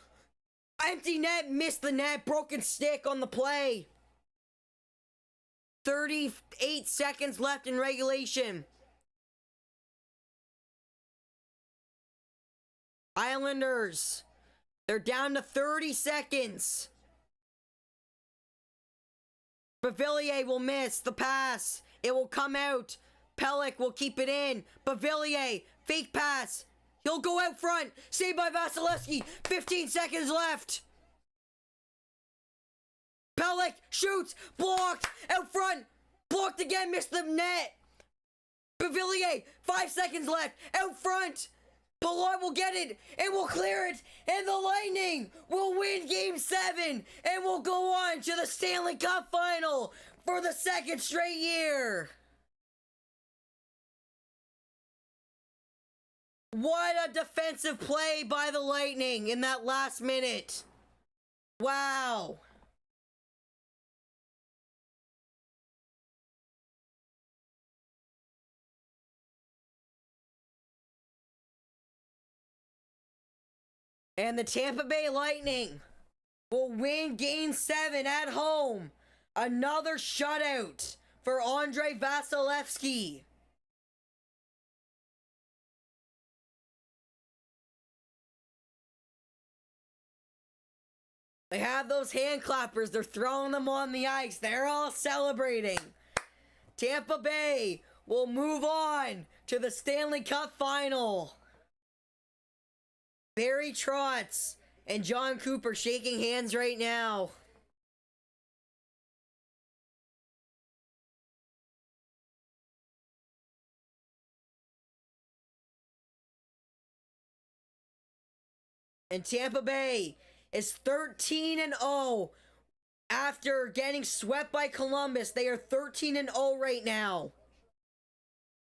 empty net, missed the net, broken stick on the play. 38 seconds left in regulation. Islanders, they're down to 30 seconds. Bavillier will miss the pass. It will come out. Pelech will keep it in. Bavillier, fake pass. He'll go out front. Saved by Vasilevsky. 15 seconds left. Pelech shoots. Blocked. Out front. Blocked again. Missed the net. Bavillier. 5 seconds left. Out front. Pilar will get it and will clear it, and the Lightning will win Game 7 and will go on to the Stanley Cup Final for the second straight year. What a defensive play by the Lightning in that last minute. Wow. And the Tampa Bay Lightning will win Game 7 at home. Another shutout for Andrei Vasilevsky. They have those hand clappers. They're throwing them on the ice. They're all celebrating. Tampa Bay will move on to the Stanley Cup Final. Barry Trotz and John Cooper shaking hands right now. And Tampa Bay is 13-0 after getting swept by Columbus. They are 13-0 right now.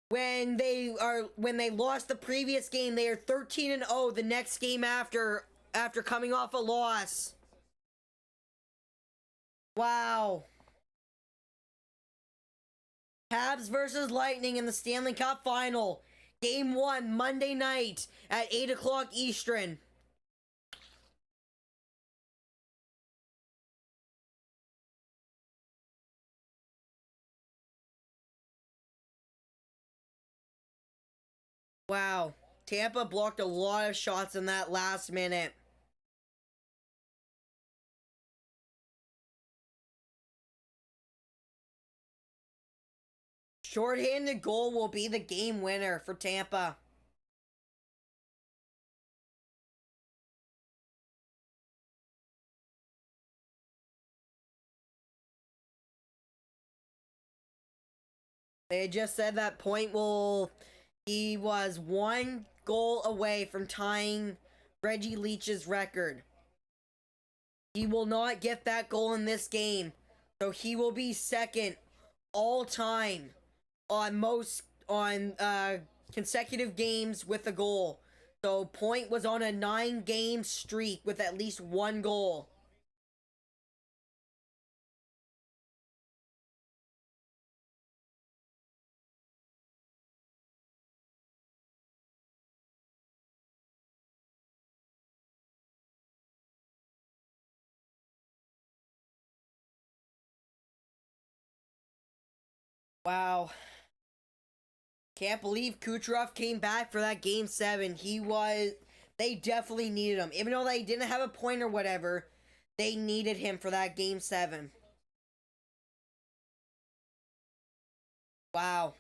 When they lost the previous game, they are 13-0 the next game after coming off a loss. Wow. Habs versus Lightning in the Stanley Cup Final. Game 1, Monday night at 8 o'clock Eastern. Wow. Tampa blocked a lot of shots in that last minute. Shorthanded goal will be the game winner for Tampa. They just said that Point he was 1 goal away from tying Reggie Leach's record. He will not get that goal in this game, so he will be second all time on consecutive games with a goal. So Point was on a 9-game streak with at least 1 goal. Wow. Can't believe Kucherov came back for that Game 7. They definitely needed him. Even though they didn't have a point or whatever, they needed him for that Game 7. Wow.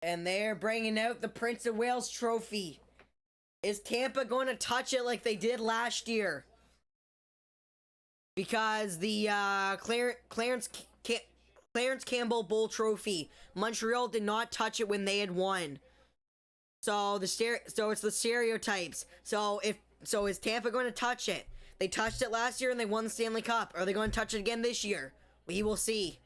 And they're bringing out the Prince of Wales trophy. Is Tampa going to touch it like they did last year? Because the Clarence Campbell Bowl trophy, Montreal did not touch it when they had won. So it's the stereotypes. So is Tampa going to touch it? They touched it last year and they won the Stanley Cup. Are they going to touch it again this year? We will see.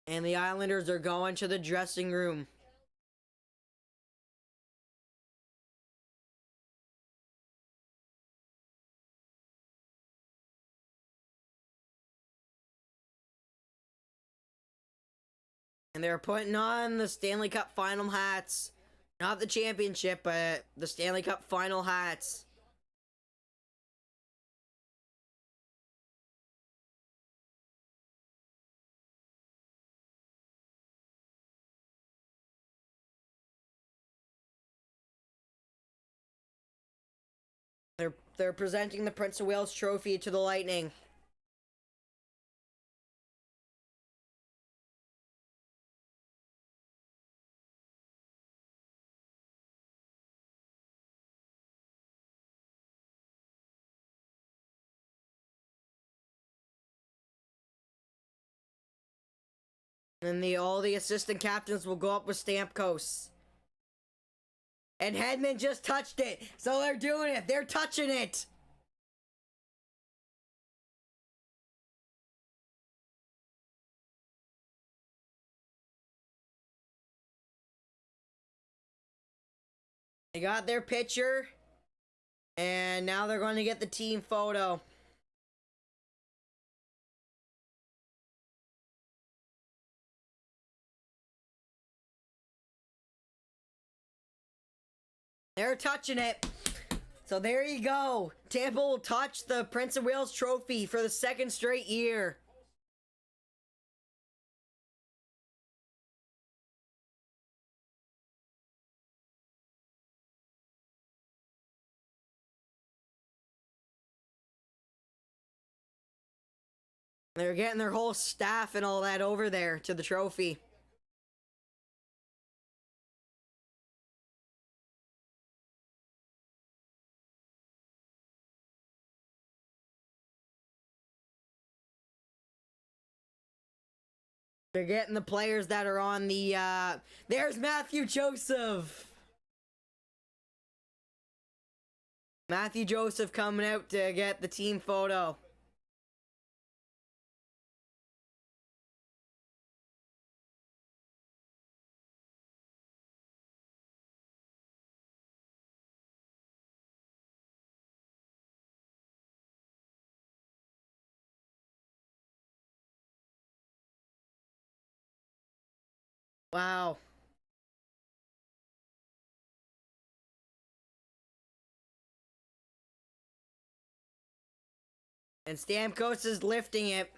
And the Islanders are going to the dressing room. And they're putting on the Stanley Cup final hats. Not the championship, but the Stanley Cup final hats. They're presenting the Prince of Wales trophy to the Lightning. And all the assistant captains will go up with Stamkos. And Hedman just touched it. So they're doing it. They're touching it. They got their picture. And now they're going to get the team photo. They're touching it. So there you go. Tampa will touch the Prince of Wales trophy for the second straight year. They're getting their whole staff and all that over there to the trophy. They're getting the players that are on the, there's Matthew Joseph. Matthew Joseph coming out to get the team photo. Wow. And Stamkos is lifting it.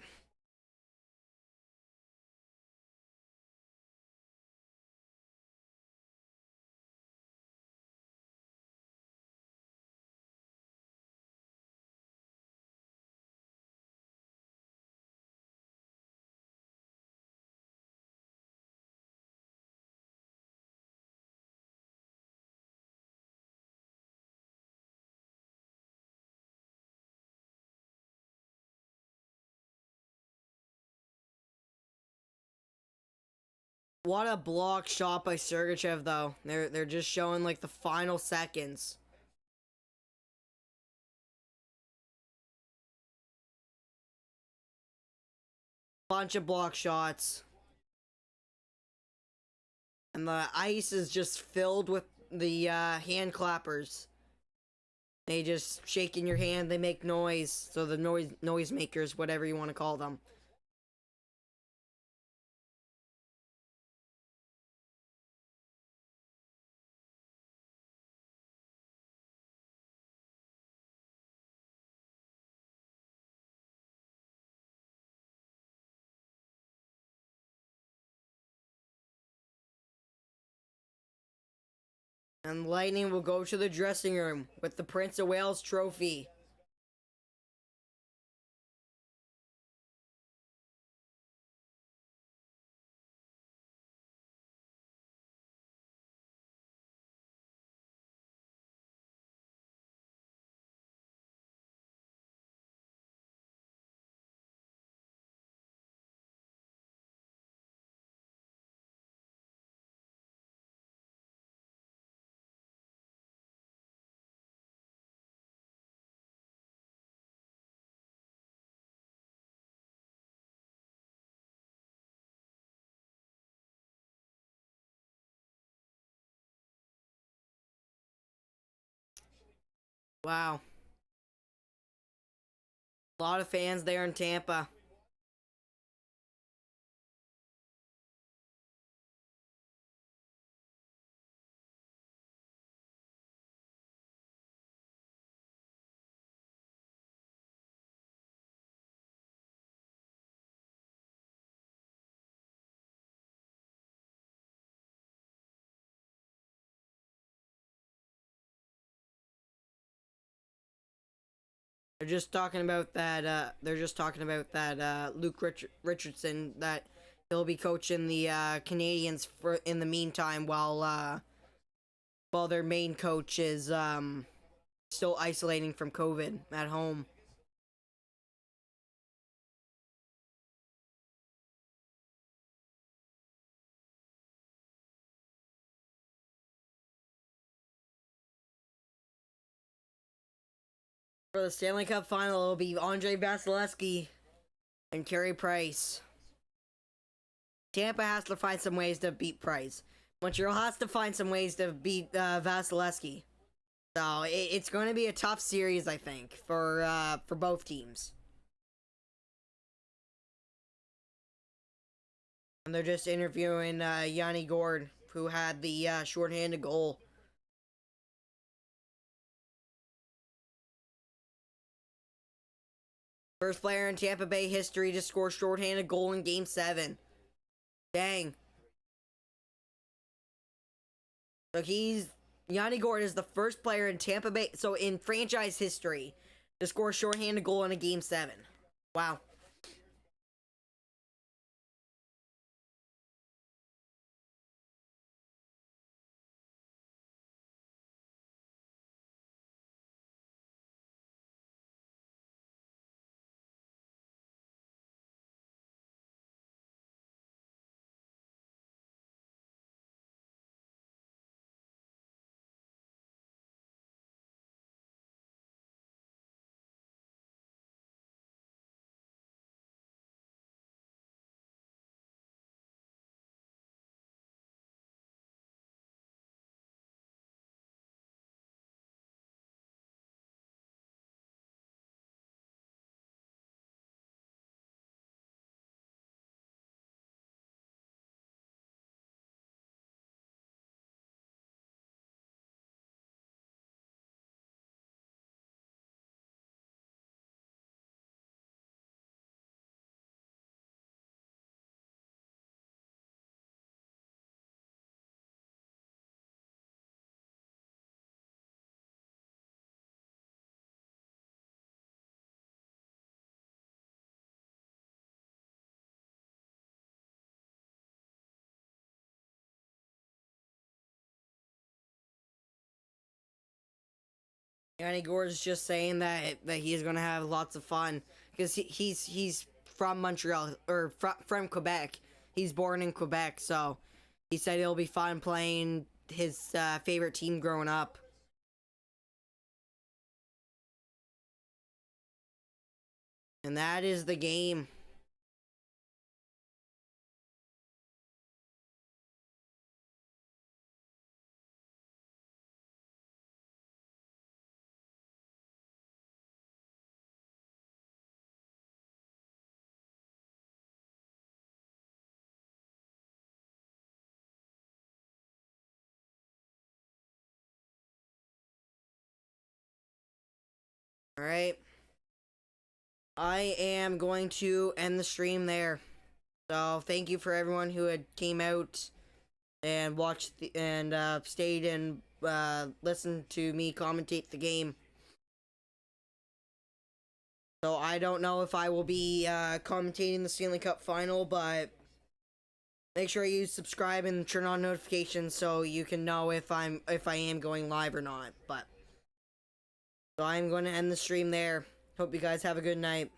What a block shot by Sergachev, though. They're just showing like the final seconds. Bunch of block shots. And the ice is just filled with the hand clappers. They just shake in your hand, they make noise. So the noise makers, whatever you want to call them. And Lightning will go to the dressing room with the Prince of Wales trophy. Wow. A lot of fans there in Tampa. They're just talking about that. Luke Richardson, that he'll be coaching the Canadians for in the meantime, while their main coach is still isolating from COVID at home. For the Stanley Cup final, it'll be Andre Vasilevsky and Carey Price. Tampa has to find some ways to beat Price. Montreal has to find some ways to beat Vasilevsky. So it's going to be a tough series, I think, for both teams. And they're just interviewing Yanni Gourde, who had the shorthanded goal. First player in Tampa Bay history to score shorthanded goal in Game 7. Dang. So Yanni Gourde is the first player in Tampa Bay, so in franchise history, to score a shorthanded goal in a Game 7. Wow. Yanni Gourde is just saying that he's gonna have lots of fun because he's from Montreal or from Quebec. He's born in Quebec, so he said it'll be fun playing his favorite team growing up. And that is the game. All right. I am going to end the stream there. So thank you for everyone who had came out and watched and stayed and listen to me commentate the game. So I don't know if I will be commentating the Stanley Cup final, but make sure you subscribe and turn on notifications so you can know if I am going live or not. But so I'm going to end the stream there. Hope you guys have a good night.